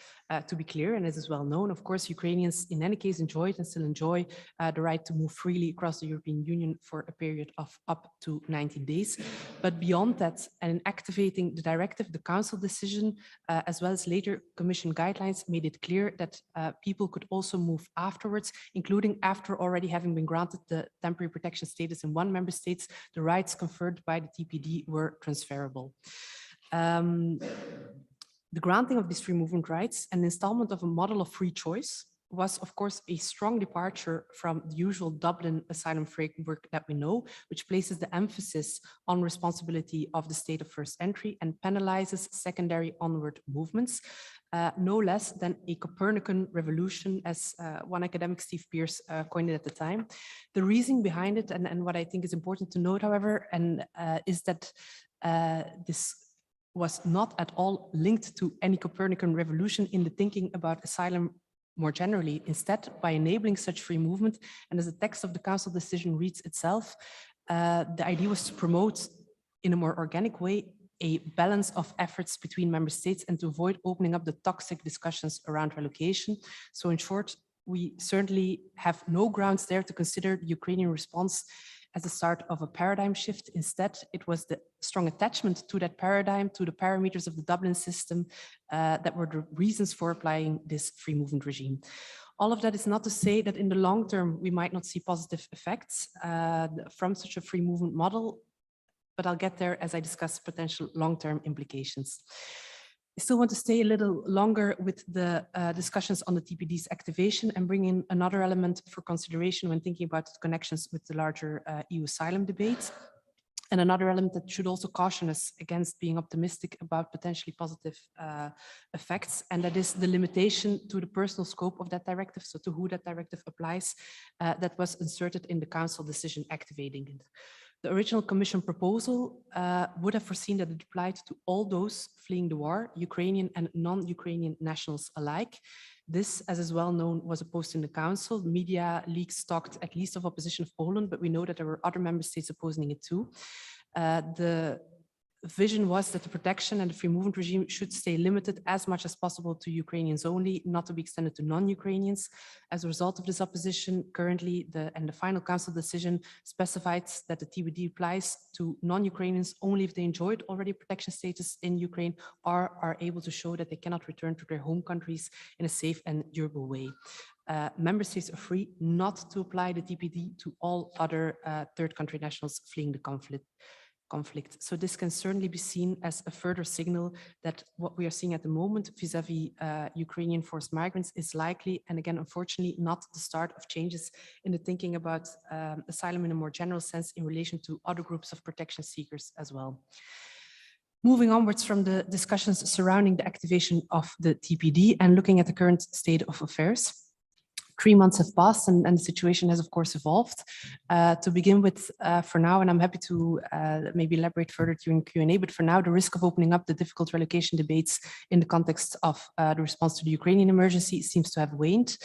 [SPEAKER 4] To be clear, and as is well known, of course, Ukrainians in any case enjoyed and still enjoy the right to move freely across the European Union for a period of up to 90 days. But beyond that, and in activating the directive, the Council decision, as well as later Commission guidelines, made it clear that people could also move afterwards, including after already having been granted the temporary protection status in one member state. The rights conferred by the TPD were transferable. The granting of these free movement rights and installment of a model of free choice was, of course, a strong departure from the usual Dublin asylum framework that we know, which places the emphasis on responsibility of the state of first entry and penalizes secondary onward movements, no less than a Copernican revolution, as one academic, Steve Pearce, coined it at the time. The reasoning behind it, and what I think is important to note, however, is that this was not at all linked to any Copernican revolution in the thinking about asylum more generally. Instead, by enabling such free movement, and as the text of the Council decision reads itself, the idea was to promote in a more organic way a balance of efforts between member states and to avoid opening up the toxic discussions around relocation. So in short, we certainly have no grounds there to consider the Ukrainian response as the start of a paradigm shift. Instead, it was the strong attachment to that paradigm, to the parameters of the Dublin system, that were the reasons for applying this free movement regime. All of that is not to say that in the long term, we might not see positive effects from such a free movement model, but I'll get there as I discuss potential long-term implications. I still want to stay a little longer with the discussions on the TPD's activation and bring in another element for consideration when thinking about the connections with the larger EU asylum debate. And another element that should also caution us against being optimistic about potentially positive effects, and that is the limitation to the personal scope of that directive, so to who that directive applies, that was inserted in the Council decision activating it. The original Commission proposal would have foreseen that it applied to all those fleeing the war, Ukrainian and non-Ukrainian nationals alike. This, as is well known, was opposed in the Council. Media leaks talked at least of opposition of Poland, but we know that there were other member states opposing it too. The vision was that the protection and the free movement regime should stay limited as much as possible to Ukrainians only, not to be extended to non-Ukrainians. As a result of this opposition, currently the final Council decision specifies that the TPD applies to non-Ukrainians only if they enjoyed already protection status in Ukraine or are able to show that they cannot return to their home countries in a safe and durable way. Member states are free not to apply the TPD to all other third country nationals fleeing the conflict. So this can certainly be seen as a further signal that what we are seeing at the moment vis-a-vis Ukrainian forced migrants is likely, and again, unfortunately, not the start of changes in the thinking about asylum in a more general sense in relation to other groups of protection seekers as well. Moving onwards from the discussions surrounding the activation of the TPD and looking at the current state of affairs. 3 months have passed and the situation has, of course, evolved. To begin with, for now, and I'm happy to maybe elaborate further during Q&A, but for now, the risk of opening up the difficult relocation debates in the context of the response to the Ukrainian emergency seems to have waned.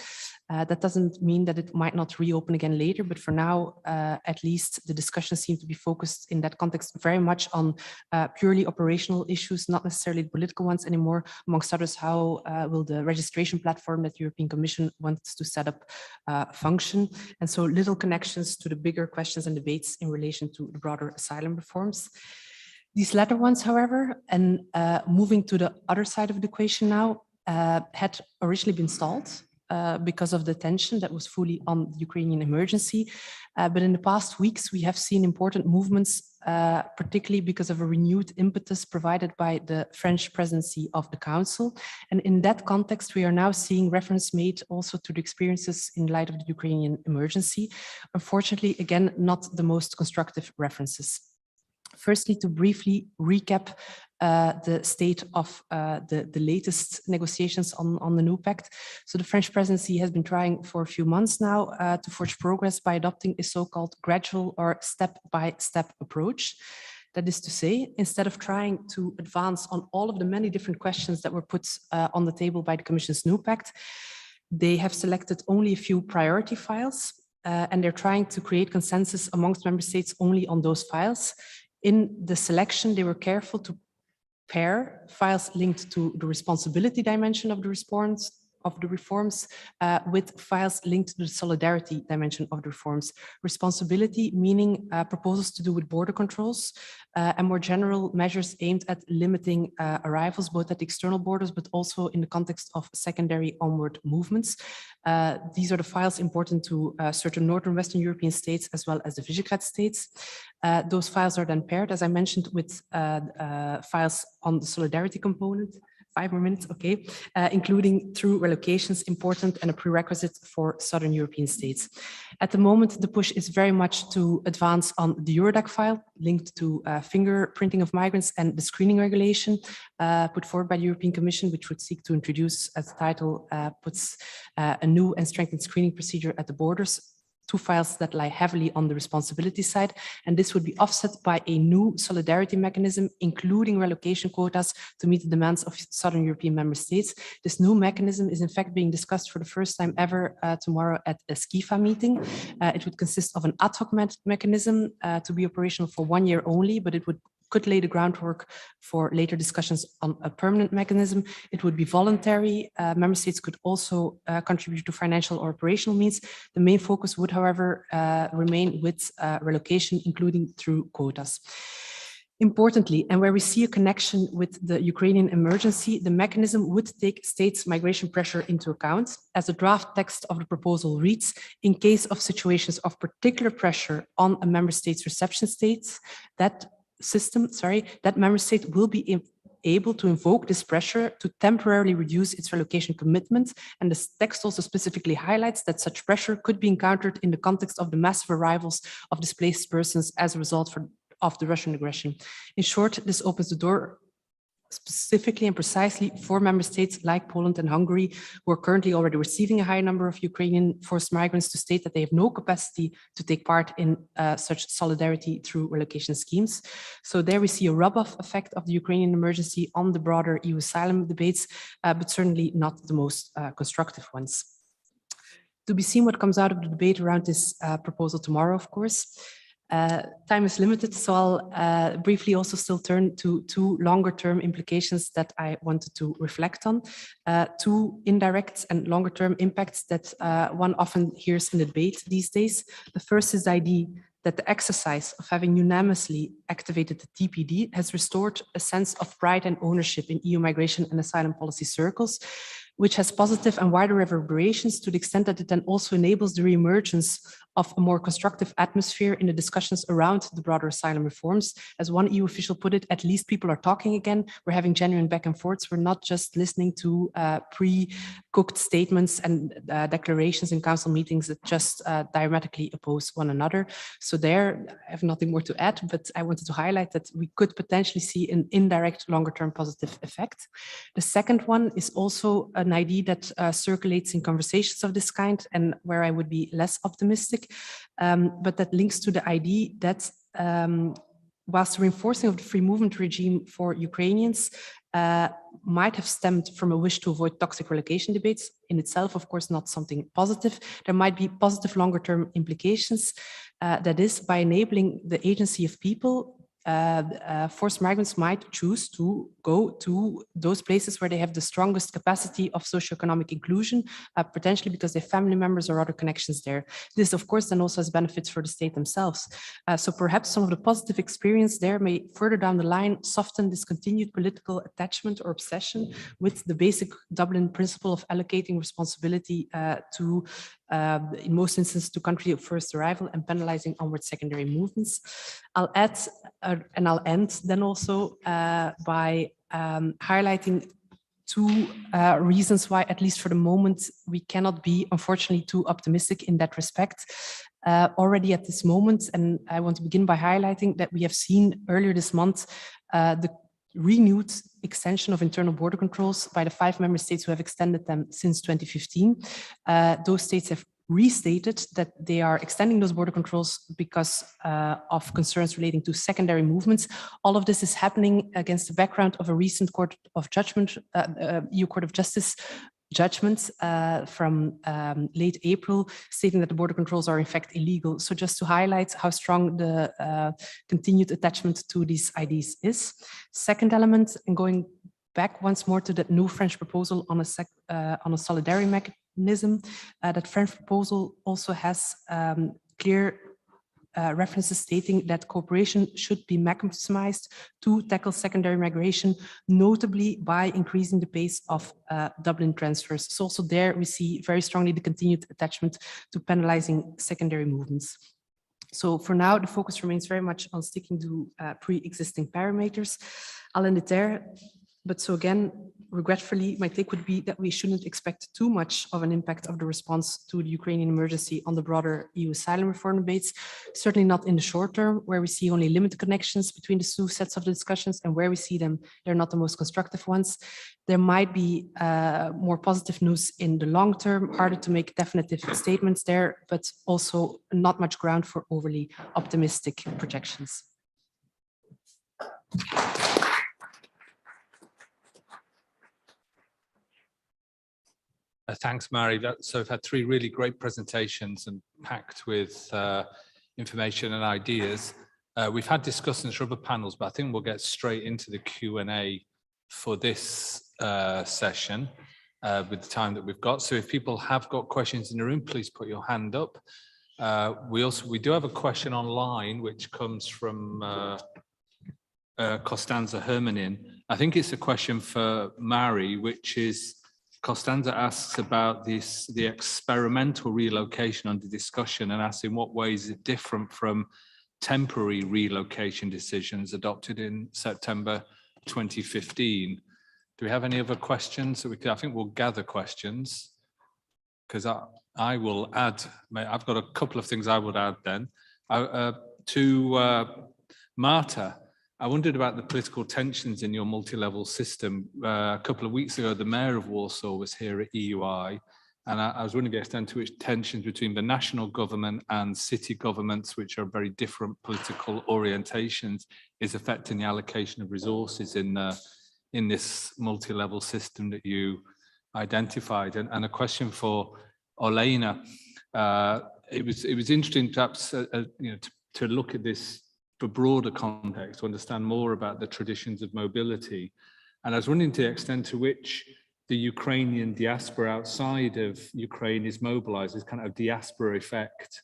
[SPEAKER 4] That doesn't mean that it might not reopen again later, but for now, at least the discussions seem to be focused in that context very much on purely operational issues, not necessarily the political ones anymore. Amongst others, how will the registration platform that the European Commission wants to set up function? And so little connections to the bigger questions and debates in relation to the broader asylum reforms. These latter ones, however, and moving to the other side of the equation now, had originally been stalled because of the tension that was fully on the Ukrainian emergency. But in the past weeks, we have seen important movements, particularly because of a renewed impetus provided by the French presidency of the Council. And in that context, we are now seeing reference made also to the experiences in light of the Ukrainian emergency. Unfortunately, again, not the most constructive references. Firstly, to briefly recap the state of the latest negotiations on the new pact. So the French presidency has been trying for a few months now to forge progress by adopting a so-called gradual or step-by-step approach. That is to say, instead of trying to advance on all of the many different questions that were put on the table by the Commission's new pact, they have selected only a few priority files, and they're trying to create consensus amongst member states only on those files. In the selection, they were careful to pair files linked to the responsibility dimension of the reforms with files linked to the solidarity dimension of the reforms. Responsibility meaning proposals to do with border controls and more general measures aimed at limiting arrivals, both at external borders, but also in the context of secondary onward movements. These are the files important to certain Northern Western European states as well as the Visegrad states. Those files are then paired, as I mentioned, with files on the solidarity component. 5 more minutes, okay, including through relocations, important and a prerequisite for Southern European states. At the moment, the push is very much to advance on the Eurodac file linked to fingerprinting of migrants and the screening regulation put forward by the European Commission, which would seek to introduce, as the title puts, a new and strengthened screening procedure at the borders. 2 files that lie heavily on the responsibility side, and this would be offset by a new solidarity mechanism, including relocation quotas to meet the demands of Southern European member states. This new mechanism is in fact being discussed for the first time ever tomorrow at a SCIFA meeting. It would consist of an ad hoc mechanism to be operational for 1 year only, but it could lay the groundwork for later discussions on a permanent mechanism. It would be voluntary. Member states could also contribute to financial or operational means. The main focus would, however, remain with relocation, including through quotas. Importantly, and where we see a connection with the Ukrainian emergency, the mechanism would take states' migration pressure into account. As the draft text of the proposal reads, in case of situations of particular pressure on a member state's reception states, that member state will be able to invoke this pressure to temporarily reduce its relocation commitment. And the text also specifically highlights that such pressure could be encountered in the context of the massive arrivals of displaced persons as a result of the Russian aggression. In short, this opens the door specifically and precisely for member states like Poland and Hungary, who are currently already receiving a high number of Ukrainian forced migrants, to state that they have no capacity to take part in such solidarity through relocation schemes. So there we see a rub-off effect of the Ukrainian emergency on the broader EU asylum debates, but certainly not the most constructive ones. To be seen what comes out of the debate around this proposal tomorrow, of course. Time is limited, so I'll briefly also still turn to 2 longer-term implications that I wanted to reflect on. 2 indirect and longer-term impacts that one often hears in the debate these days. The first is the idea that the exercise of having unanimously activated the TPD has restored a sense of pride and ownership in EU migration and asylum policy circles, which has positive and wider reverberations to the extent that it then also enables the reemergence of a more constructive atmosphere in the discussions around the broader asylum reforms. As one EU official put it, at least people are talking again. We're having genuine back and forths. We're not just listening to pre-cooked statements and declarations in council meetings that just diametrically oppose one another. So there, I have nothing more to add, but I wanted to highlight that we could potentially see an indirect longer-term positive effect. The second one is also an idea that circulates in conversations of this kind, and where I would be less optimistic, but that links to the idea that whilst the reinforcing of the free movement regime for Ukrainians might have stemmed from a wish to avoid toxic relocation debates, in itself, of course, not something positive, there might be positive longer-term implications. That is, by enabling the agency of people, forced migrants might choose to go to those places where they have the strongest capacity of socioeconomic inclusion, potentially because they have family members or other connections there. This, of course, then also has benefits for the state themselves. So perhaps some of the positive experience there may further down the line soften this continued political attachment or obsession with the basic Dublin principle of allocating responsibility to, in most instances, to country of first arrival and penalizing onward secondary movements. I'll add, and I'll end then also by highlighting 2 reasons why, at least for the moment, we cannot be, unfortunately, too optimistic in that respect. already at this moment. And I want to begin by highlighting that we have seen earlier this month the renewed extension of internal border controls by the 5 member states who have extended them since 2015. Those states have restated that they are extending those border controls because of concerns relating to secondary movements. All of this is happening against the background of a recent Court of Judgment, EU Court of Justice judgment from late April, stating that the border controls are in fact illegal. So just to highlight how strong the continued attachment to these ideas is. Second element, and going back once more to that new French proposal on a solidarity mechanism, that French proposal also has clear references stating that cooperation should be maximized to tackle secondary migration, notably by increasing the pace of Dublin transfers. So also there we see very strongly the continued attachment to penalizing secondary movements. So for now, the focus remains very much on sticking to pre-existing parameters. I'll end it there. But so again, regretfully, my take would be that we shouldn't expect too much of an impact of the response to the Ukrainian emergency on the broader EU asylum reform debates, certainly not in the short term, where we see only limited connections between the two sets of the discussions, and where we see them, they're not the most constructive ones. There might be more positive news in the long term, harder to make definitive statements there, but also not much ground for overly optimistic projections.
[SPEAKER 1] Thanks, Mary. So we've had 3 really great presentations and packed with information and ideas. We've had discussions for other panels, but I think we'll get straight into the Q&A for this session with the time that we've got. So if people have got questions in the room, please put your hand up. We do have a question online, which comes from Costanza Hermanin. I think it's a question for Mary, which is, Costanza asks about the experimental relocation under discussion, and asks in what ways is it different from temporary relocation decisions adopted in September 2015. Do we have any other questions? I think we'll gather questions, because I will add, I've got a couple of things I would add then. To Marta, I wondered about the political tensions in your multi-level system. A couple of weeks ago, the mayor of Warsaw was here at EUI, and I was wondering the extent to which tensions between the national government and city governments, which are very different political orientations, is affecting the allocation of resources in this multi-level system that you identified. And a question for Olena. It was interesting, perhaps, to look at this for broader context, to understand more about the traditions of mobility. And I was wondering to the extent to which the Ukrainian diaspora outside of Ukraine is mobilized, this kind of diaspora effect,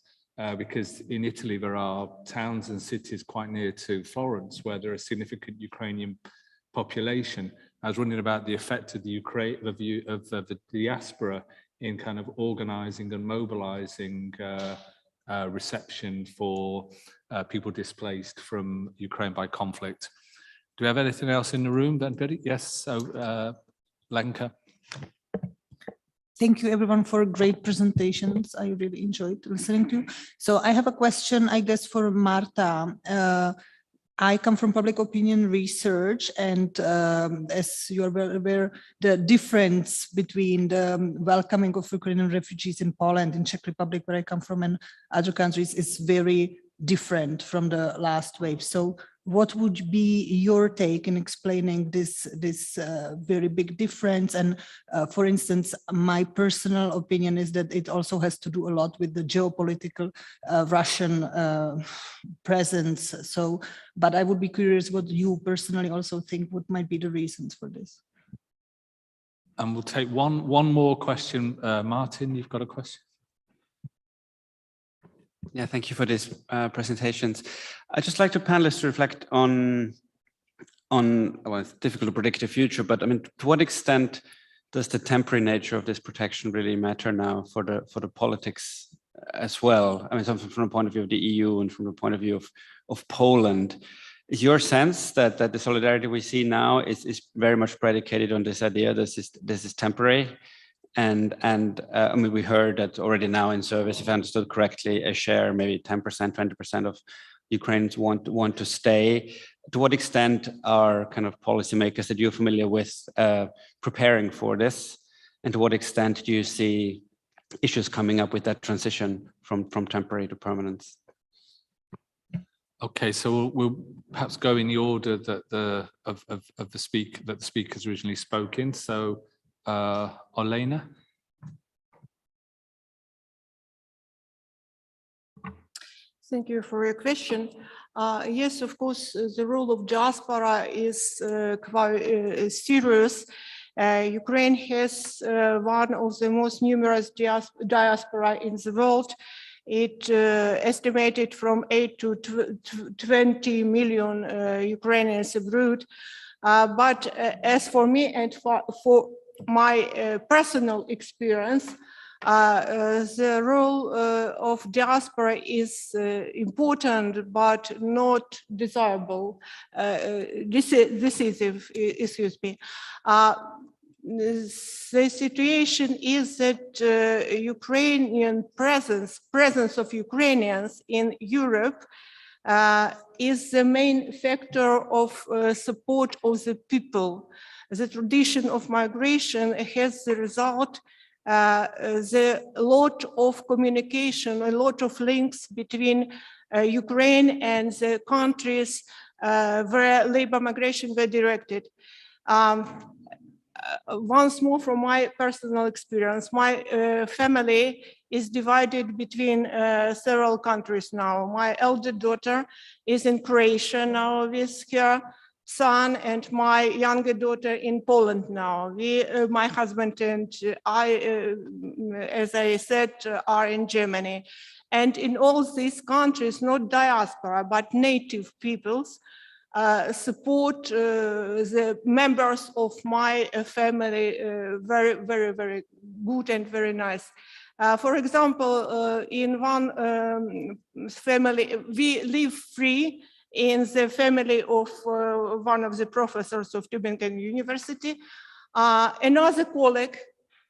[SPEAKER 1] because in Italy there are towns and cities quite near to Florence where there are significant Ukrainian population. I was wondering about the effect of the diaspora in kind of organizing and mobilizing reception for people displaced from Ukraine by conflict. Do we have anything else in the room then, Betty? Yes, so Lenka.
[SPEAKER 5] Thank you everyone for great presentations. I really enjoyed listening to. So I have a question, I guess, for Marta. I come from public opinion research, and as you are well aware, the difference between the welcoming of Ukrainian refugees in Poland, in Czech Republic, where I come from, and other countries is very different from the last wave. So what would be your take in explaining this very big difference? And for instance, my personal opinion is that it also has to do a lot with the geopolitical Russian presence. So, but I would be curious what you personally also think, what might be the reasons for this?
[SPEAKER 1] And we'll take one more question. Martin, you've got a question?
[SPEAKER 6] Yeah, thank you for these presentations. I'd just like the panelists to reflect on well, it's difficult to predict the future, but I mean, to what extent does the temporary nature of this protection really matter now for the politics as well? I mean, something from the point of view of the EU and from the point of view of Poland. Is your sense that the solidarity we see now is very much predicated on this idea this is temporary, I mean, we heard that already now in service, if I understood correctly, a share, maybe 10%, 20% of Ukrainians want to stay. To what extent are kind of policymakers that you're familiar with preparing for this? And to what extent do you see issues coming up with that transition from temporary to permanence?
[SPEAKER 1] Okay, so we'll perhaps go in the order that the speakers originally spoke in. So, Olena.
[SPEAKER 2] Thank you for your question. Yes, of course, the role of diaspora is quite serious. Ukraine has one of the most numerous diaspora in the world. It estimated from 8 to 20 million Ukrainians abroad. But as for me and for my personal experience, the role of diaspora is important, but not desirable, decisive, excuse me. The situation is that Ukrainian presence of Ukrainians in Europe is the main factor of support of the people. The tradition of migration has the result the lot of communication, a lot of links between Ukraine and the countries where labor migration were directed. Once more, from my personal experience, my family is divided between several countries now. My elder daughter is in Croatia now with her son, and my younger daughter in Poland now. My husband and I, as I said, are in Germany. And in all these countries, not diaspora, but native peoples, support the members of my family very, very, very good and very nice. For example, in one family, we live free in the family of one of the professors of Tübingen University. Another colleague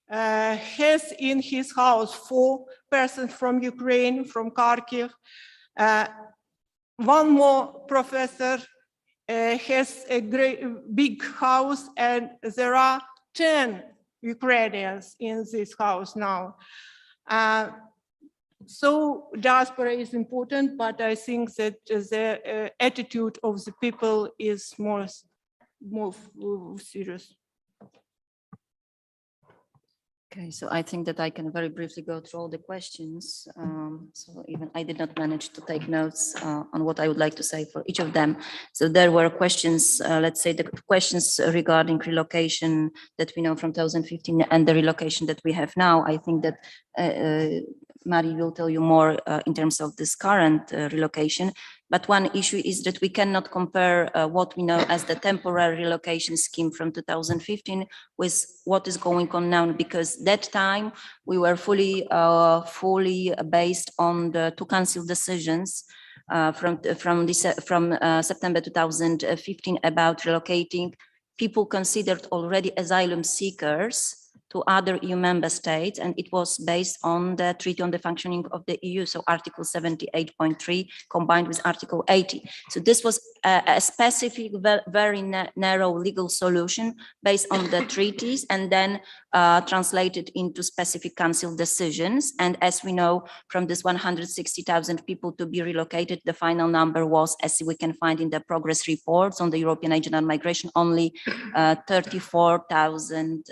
[SPEAKER 2] has in his house 4 persons from Ukraine, from Kharkiv. One more professor has a big house, and there are 10 Ukrainians in this house now. So diaspora is important, but I think that the attitude of the people is more serious.
[SPEAKER 3] Okay, so I think that I can very briefly go through all the questions. So even I did not manage to take notes on what I would like to say for each of them. So there were questions, let's say the questions regarding relocation that we know from 2015 and the relocation that we have now. I think that Mari will tell you more in terms of this current relocation. But one issue is that we cannot compare what we know as the temporary relocation scheme from 2015 with what is going on now, because that time we were fully based on the 2 council decisions from September 2015 about relocating people considered already asylum seekers to other EU member states, and it was based on the Treaty on the Functioning of the EU, so Article 78.3 combined with Article 80. So this was a specific, very narrow legal solution based on the treaties and then translated into specific council decisions. And as we know, from this 160,000 people to be relocated, the final number was, as we can find in the progress reports on the European Agenda on Migration, only 35,000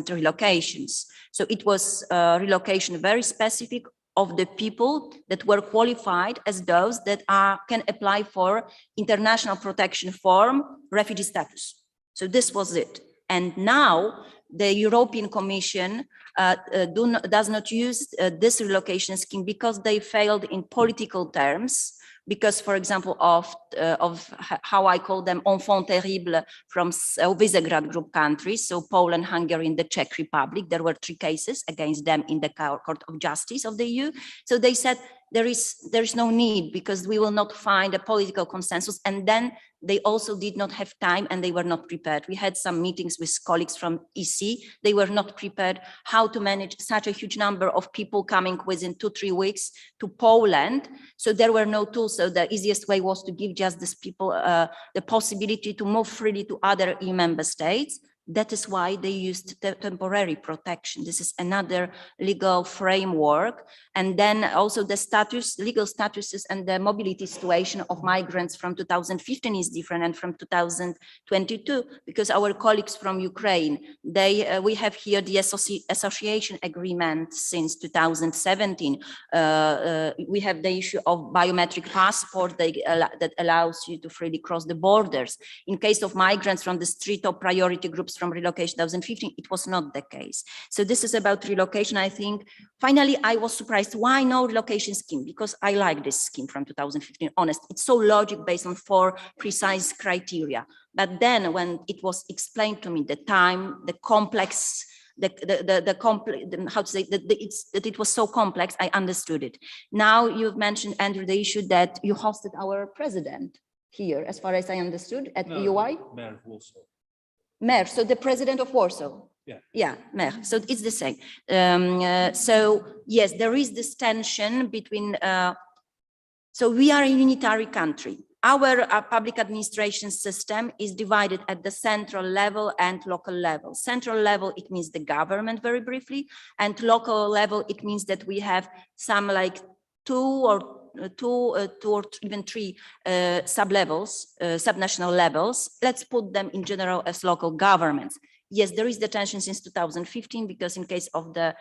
[SPEAKER 3] relocations. So it was relocation very specific of the people that were qualified as those that can apply for international protection form refugee status. So this was it. And now the European Commission does not use this relocation scheme because they failed in political terms, because, for example, of how I call them enfants terribles from Visegrad group countries, so Poland, Hungary, and the Czech Republic. There were 3 cases against them in the Court of Justice of the EU. So they said, there is no need, because we will not find a political consensus. And then they also did not have time and they were not prepared. We had some meetings with colleagues from EC. They were not prepared how to manage such a huge number of people coming within 2-3 weeks to Poland. So there were no tools. So the easiest way was to give just these people the possibility to move freely to other EU member states. That is why they used temporary protection. This is another legal framework. And then also the legal statuses and the mobility situation of migrants from 2015 is different and from 2022, because our colleagues from Ukraine, we have here the association agreement since 2017. We have the issue of biometric passport that allows you to freely cross the borders. In case of migrants from the street or priority groups from relocation 2015, it was not the case. So this is about relocation. I think finally I was surprised why no relocation scheme, because I like this scheme from 2015. Honest, it's so logic based on 4 precise criteria. But then when it was explained to me, the time, the complex, how to say that it was so complex, I understood it. Now you've mentioned, Andrew, the issue that you hosted our president here, as far as I understood, at EUI.
[SPEAKER 1] Mayor of Warsaw.
[SPEAKER 3] Mayor, so the president of Warsaw. Yeah, mayor. So it's the same. So yes, there is this tension between. So we are a unitary country. Our public administration system is divided at the central level and local level. Central level, it means the government, very briefly, and local level, it means that we have some like two or even 3 sub-levels, subnational levels. Let's put them in general as local governments. Yes, there is the tension since 2015, because in case of the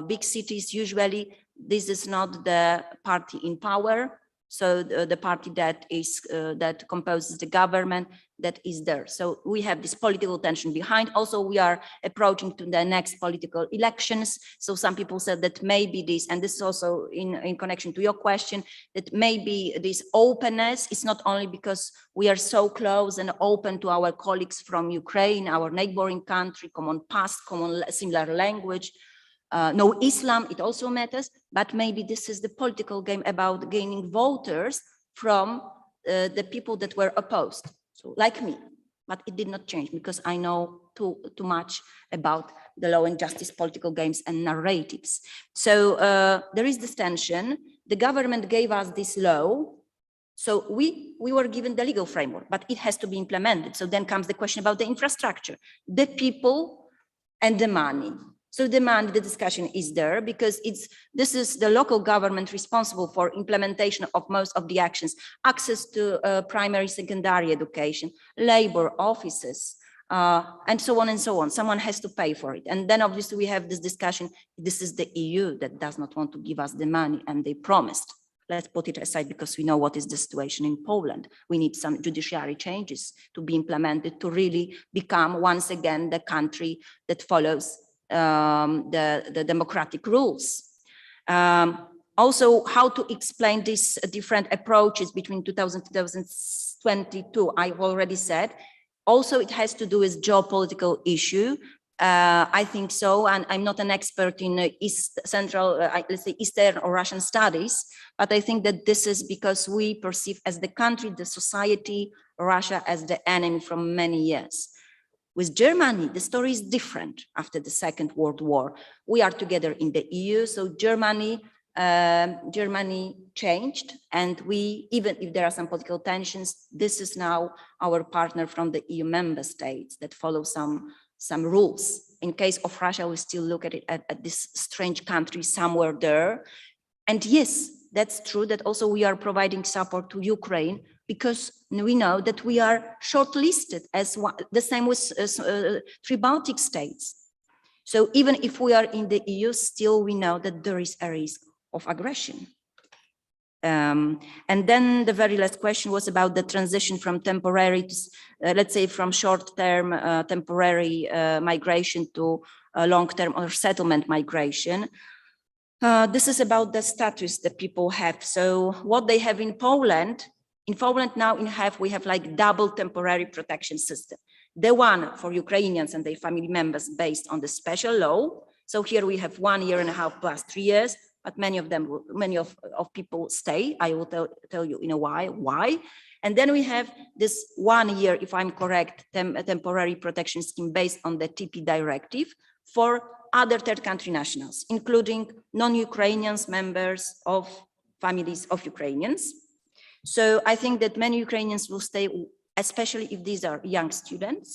[SPEAKER 3] big cities, usually this is not the party in power. So the party that is that composes the government that is there. So we have this political tension behind. Also, we are approaching to the next political elections. So some people said that maybe this, and this is also in connection to your question, that maybe this openness is not only because we are so close and open to our colleagues from Ukraine, our neighboring country, common past, common similar language. No Islam, it also matters, but maybe this is the political game about gaining voters from the people that were opposed, so like me, but it did not change because I know too much about the law and justice, political games and narratives. So there is this tension. The government gave us this law, so we were given the legal framework, but it has to be implemented. So then comes the question about the infrastructure, the people and the money. So the discussion is there because this is the local government responsible for implementation of most of the actions, access to primary, secondary education, labor offices, and so on and so on. Someone has to pay for it. And then obviously we have this discussion. This is the EU that does not want to give us the money, and they promised. Let's put it aside because we know what is the situation in Poland. We need some judiciary changes to be implemented to really become once again the country that follows the democratic rules. Also, how to explain these different approaches between 2000 and 2022, I've already said. Also, it has to do with geopolitical issue. I think so, and I'm not an expert in let's say Eastern or Russian studies, but I think that this is because we perceive as the country, the society, Russia as the enemy from many years. With Germany, the story is different after the Second World War. We are together in the EU, so Germany changed, and we, even if there are some political tensions, this is now our partner from the EU member states that follow some rules. In case of Russia, we still look at it at this strange country somewhere there. And yes, that's true that also we are providing support to Ukraine because we know that we are shortlisted as the same with 3 Baltic states. So even if we are in the EU, still we know that there is a risk of aggression. And then the very last question was about the transition from temporary, to, let's say from short-term temporary migration to long-term or settlement migration. This is about the status that people have. So what they have in Poland now we have like double temporary protection system. The one for Ukrainians and their family members based on the special law. So here we have 1.5 years plus 3 years, but many of people stay. I will tell you in a while why. And then we have this 1 year, if I'm correct, temporary protection scheme based on the TP directive for other third country nationals, including non-Ukrainians, members of families of Ukrainians. So I think that many Ukrainians will stay, especially if these are young students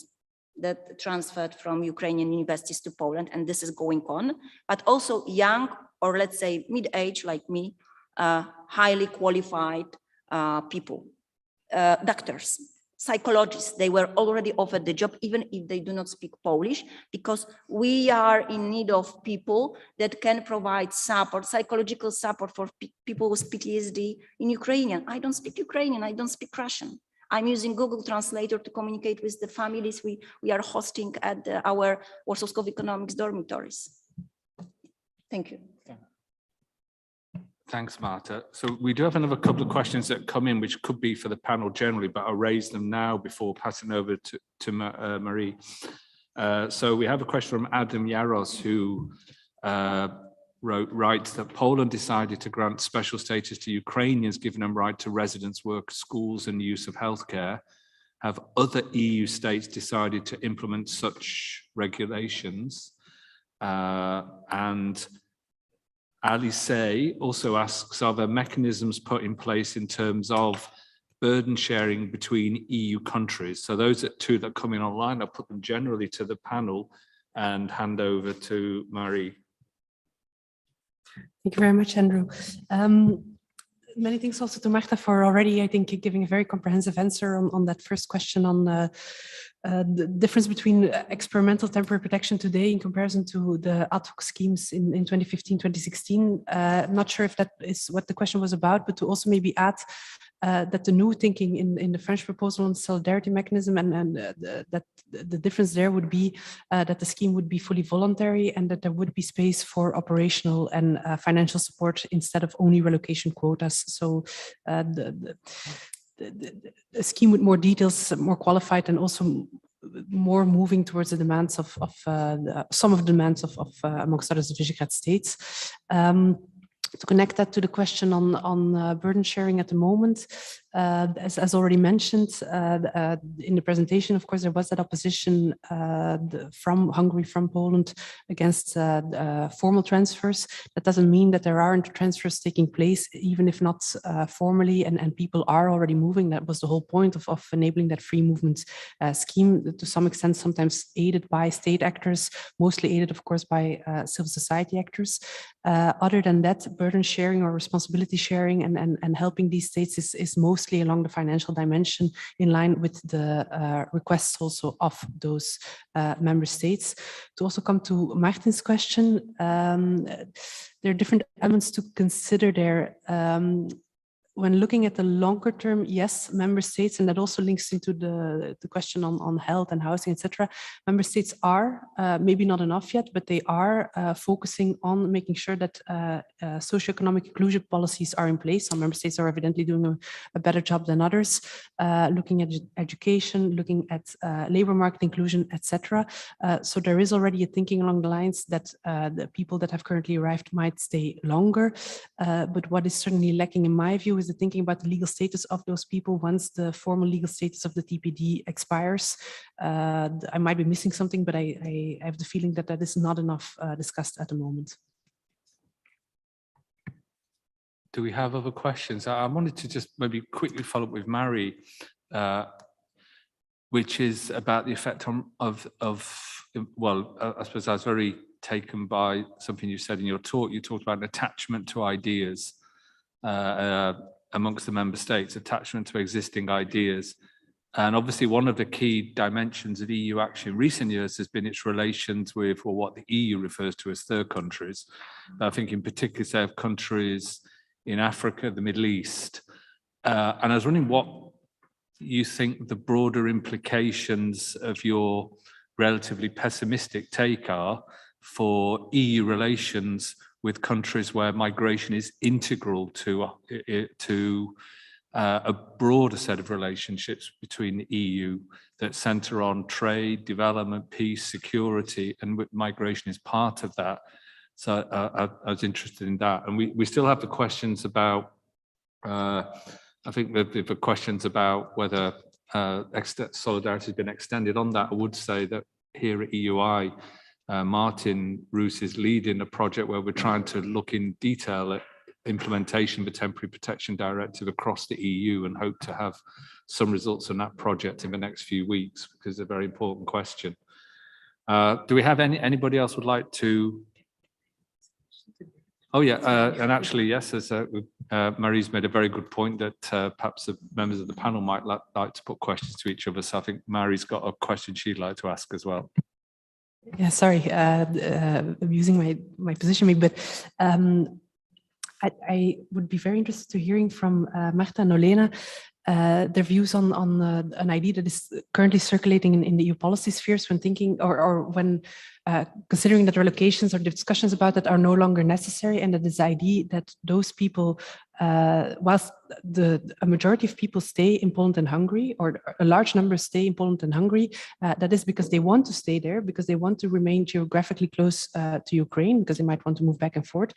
[SPEAKER 3] that transferred from Ukrainian universities to Poland, and this is going on, but also young, or let's say mid-age like me, highly qualified people, doctors, psychologists. They were already offered the job, even if they do not speak Polish, because we are in need of people that can provide support, psychological support for people with PTSD in Ukrainian. I don't speak Ukrainian, I don't speak Russian. I'm using Google Translator to communicate with the families we are hosting at our Warsaw School of Economics dormitories. Thank you.
[SPEAKER 1] Thanks, Marta. So we do have another couple of questions that come in, which could be for the panel generally, but I'll raise them now before passing over to Marie. So we have a question from Adam Yaros, who writes that Poland decided to grant special status to Ukrainians, giving them right to residence, work, schools, and use of healthcare. Have other EU states decided to implement such regulations? And Alice also asks, are there mechanisms put in place in terms of burden sharing between EU countries? So those are two that are coming online. I'll put them generally to the panel and hand over to Marie.
[SPEAKER 4] Thank you very much, Andrew. Many thanks also to Marta for already, I think, giving a very comprehensive answer on that first question on the difference between experimental temporary protection today in comparison to the ad hoc schemes in 2015, 2016. I'm not sure if that is what the question was about, but to also maybe add that the new thinking in the French proposal on solidarity mechanism and that the difference there would be that the scheme would be fully voluntary and that there would be space for operational and financial support instead of only relocation quotas. So the scheme with more details, more qualified, and also more moving towards the demands of some of the demands of amongst others, the Visegrad states. To connect that to the question on burden sharing at the moment, as already mentioned in the presentation, of course, there was that opposition from Hungary, from Poland against formal transfers. That doesn't mean that there aren't transfers taking place, even if not formally, and people are already moving. That was the whole point of enabling that free movement scheme, to some extent, sometimes aided by state actors, mostly aided, of course, by civil society actors. Other than that, burden sharing or responsibility sharing and helping these states is mostly along the financial dimension, in line with the requests also of those member states. To also come to Martin's question, there are different elements to consider there. When looking at the longer term, yes, member states, and that also links into the question on health and housing, etc. Member states are, maybe not enough yet, but they are focusing on making sure that socioeconomic inclusion policies are in place. Some member states are evidently doing a better job than others, looking at education, looking at labor market inclusion, etc. So there is already a thinking along the lines that the people that have currently arrived might stay longer. But what is certainly lacking in my view is the thinking about the legal status of those people once the formal legal status of the TPD expires. I might be missing something, but I have the feeling that that is not enough discussed at the moment.
[SPEAKER 1] Do we have other questions? I wanted to just maybe quickly follow up with Mary, which is about the effect well, I suppose I was very taken by something you said in your talk. You talked about an attachment to ideas amongst the member states, attachment to existing ideas. And obviously one of the key dimensions of EU action in recent years has been its relations with, or what the EU refers to as third countries. I think in particular, say, of countries in Africa, the Middle East. And I was wondering what you think the broader implications of your relatively pessimistic take are for EU relations with countries where migration is integral to a broader set of relationships between the EU that center on trade, development, peace, security, and migration is part of that. So I was interested in that. And we still have the questions about, I think the questions about whether solidarity has been extended. On that, I would say that here at EUI, Martin Roos is leading a project where we're trying to look in detail at implementation of the Temporary Protection Directive across the EU and hope to have some results on that project in the next few weeks, because it's a very important question. Do we have anybody else would like to? Oh yeah, and actually, yes, as Marie's made a very good point that perhaps the members of the panel might like to put questions to each other. So I think Marie's got a question she'd like to ask as well.
[SPEAKER 4] Yeah, sorry, I'm using my position maybe, but I would be very interested to hearing from Marta and Olena their views on an idea that is currently circulating in the EU policy spheres when thinking or when considering that relocations or the discussions about that are no longer necessary, and that this idea that those people, whilst a majority of people stay in Poland and Hungary, or a large number stay in Poland and Hungary, that is because they want to stay there, because they want to remain geographically close to Ukraine, because they might want to move back and forth,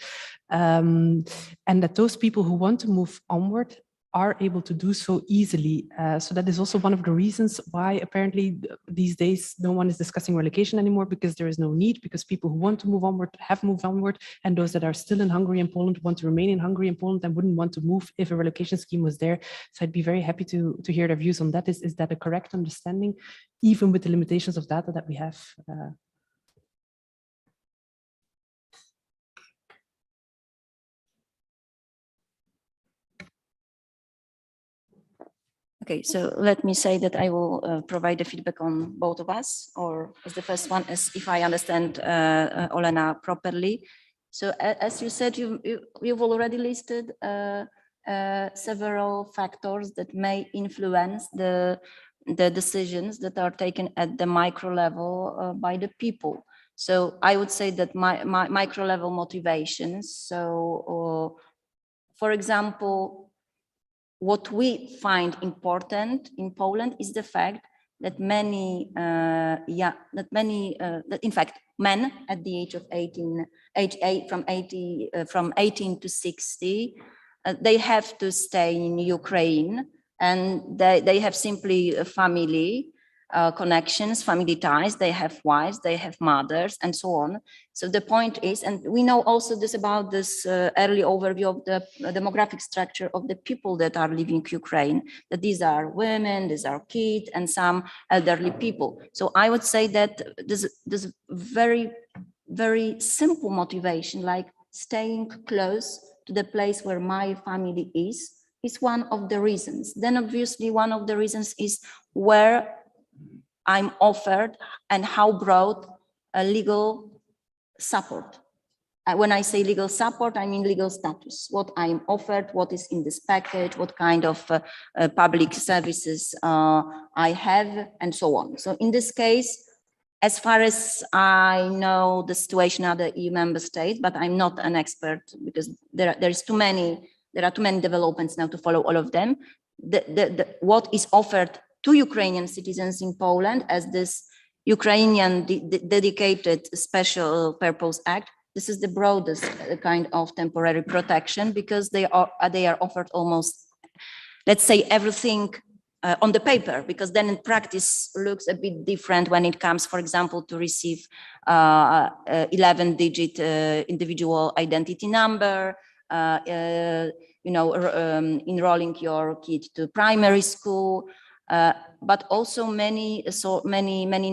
[SPEAKER 4] and that those people who want to move onward are able to do so easily. So that is also one of the reasons why apparently these days no one is discussing relocation anymore, because there is no need, because people who want to move onward have moved onward, and those that are still in Hungary and Poland want to remain in Hungary and Poland and wouldn't want to move if a relocation scheme was there. So I'd be very happy to hear their views on that. Is that a correct understanding, even with the limitations of data that we have?
[SPEAKER 3] Okay, so let me say that I will provide the feedback on both of us, or as the first one, as if I understand Olena properly. So as you said, you've already listed several factors that may influence the decisions that are taken at the micro level by the people. So I would say that micro level motivations. So for example, what we find important in Poland is the fact that in fact, men at the age of 18 to 60, they have to stay in Ukraine, and they have simply a family connections, family ties, they have wives, they have mothers, and so on. So the point is, and we know also this about this early overview of the demographic structure of the people that are living Ukraine, that these are women, these are kids, and some elderly people. So I would say that this very, very simple motivation, like staying close to the place where my family is one of the reasons. Then obviously one of the reasons is where I'm offered and how broad a legal support. When I say legal support, I mean legal status, what I'm offered, what is in this package, what kind of public services I have, and so on. So in this case, as far as I know the situation in other EU member states, but I'm not an expert because there are too many developments now to follow all of them. What is offered to Ukrainian citizens in Poland as this Ukrainian dedicated special purpose act, this is the broadest kind of temporary protection, because they are offered almost, let's say, everything on the paper, because then in practice looks a bit different when it comes, for example, to receive 11-digit individual identity number, enrolling your kid to primary school, but also many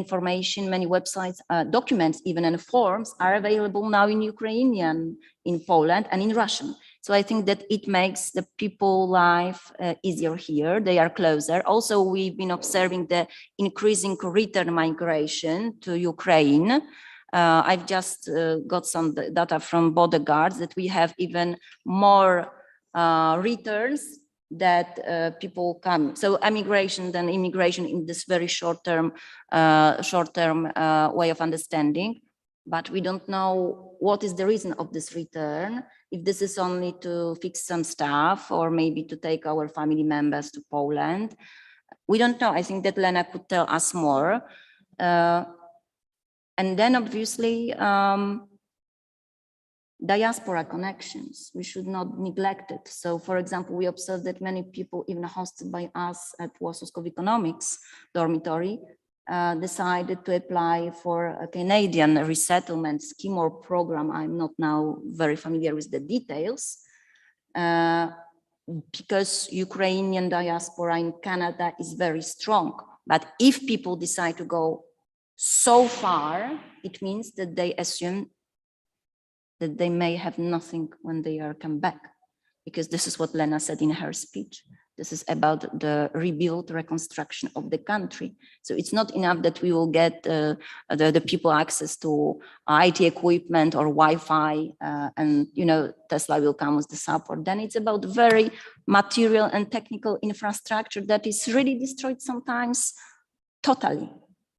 [SPEAKER 3] information, many websites, documents, even and forms are available now in Ukrainian, in Poland, and in Russian. So I think that it makes the people life easier here. They are closer. Also, we've been observing the increasing return migration to Ukraine. I've just got some data from border guards that we have even more returns that people come. So emigration than immigration in this very short-term way of understanding. But we don't know what is the reason of this return, if this is only to fix some stuff or maybe to take our family members to Poland. We don't know. I think that Lena could tell us more. And then obviously, diaspora connections, we should not neglect it. So for example, we observed that many people, even hosted by us at Warsaw School of Economics dormitory, decided to apply for a Canadian resettlement scheme or program. I'm not now very familiar with the details, because Ukrainian diaspora in Canada is very strong. But if people decide to go so far, it means that they assume that they may have nothing when they are come back, because this is what Lena said in her speech. This is about the rebuild, reconstruction of the country. So it's not enough that we will get the people access to IT equipment or Wi-Fi, and Tesla will come with the support. Then it's about very material and technical infrastructure that is really destroyed sometimes totally.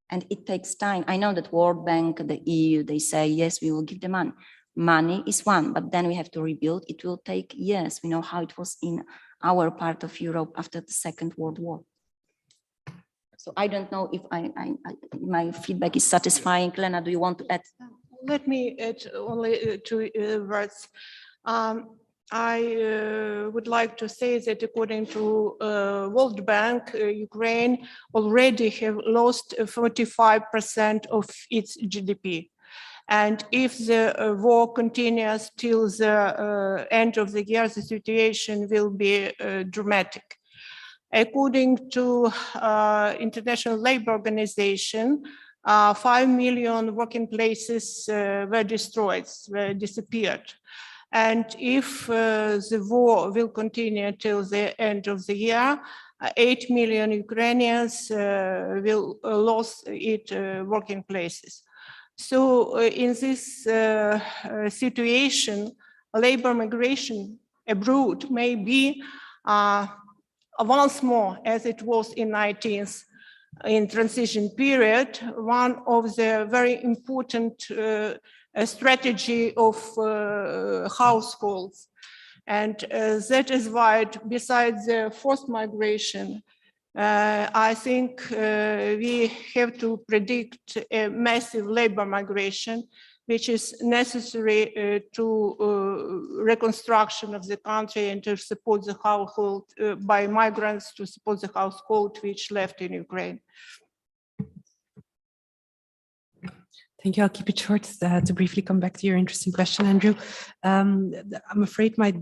[SPEAKER 3] And it takes time. I know that World Bank, the EU, they say, yes, we will give the money. Money is one, but then we have to rebuild. It will take years. We know how it was in our part of Europe after the Second World War. So I don't know if my feedback is satisfying. Lena, do you want to add?
[SPEAKER 2] Let me add only two words. I would like to say that according to World Bank, Ukraine already have lost 45% of its GDP. And if the war continues till the end of the year, the situation will be dramatic. According to International Labour Organization, 5 million working places were destroyed, disappeared. And if the war will continue till the end of the year, 8 million Ukrainians will lose its working places. So in this situation, labor migration abroad may be once more, as it was in 19th in transition period, one of the very important strategy of households. And that is why, besides the forced migration, I think we have to predict a massive labor migration, which is necessary to reconstruction of the country and to support the household by migrants, to support the household which left in Ukraine.
[SPEAKER 4] Thank you. I'll keep it short to briefly come back to your interesting question, Andrew. I'm afraid my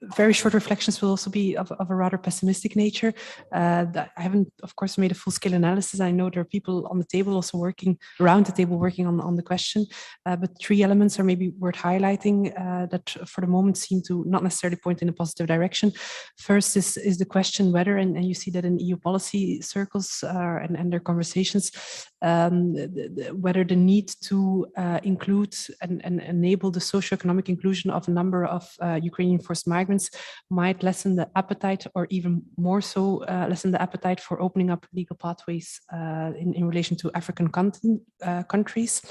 [SPEAKER 4] very short reflections will also be of a rather pessimistic nature. I haven't, of course, made a full-scale analysis. I know there are people on the table also working around the table working on the question, but three elements are maybe worth highlighting that for the moment seem to not necessarily point in a positive direction. First is the question whether, and you see that in EU policy circles and their conversations, whether the need to include and enable the socioeconomic inclusion of a number of Ukrainian forced migrants might lessen the appetite, or even more so lessen the appetite for opening up legal pathways in relation to African countries.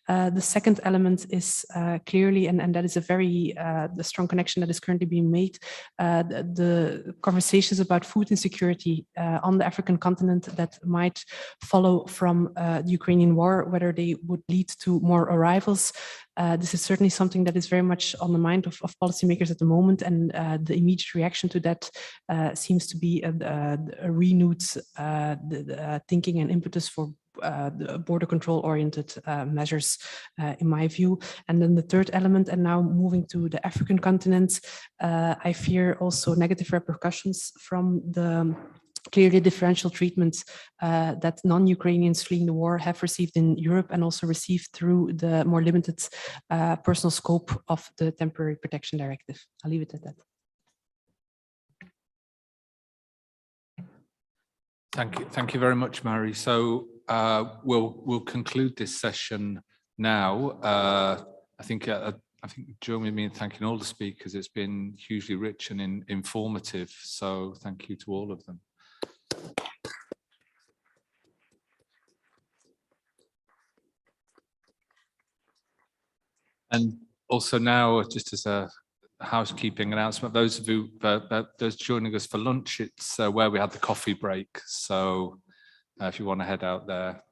[SPEAKER 4] The second element is clearly, and that is a very the strong connection that is currently being made, the conversations about food insecurity on the African continent that might follow from the Ukrainian war, whether they would lead to more arrivals. This is certainly something that is very much on the mind of policymakers at the moment, and the immediate reaction to that seems to be a renewed thinking and impetus for border control oriented measures, in my view. And then the third element, and now moving to the African continent, I fear also negative repercussions from the clearly differential treatments that non-Ukrainians fleeing the war have received in Europe, and also received through the more limited personal scope of the Temporary Protection Directive. I'll leave it at that.
[SPEAKER 1] Thank you very much, Mary. So we'll conclude this session now. I think join with me in thanking all the speakers. It's been hugely rich and informative. So thank you to all of them. And also now, just as a housekeeping announcement, those of you those joining us for lunch, it's where we had the coffee break. So if you want to head out there,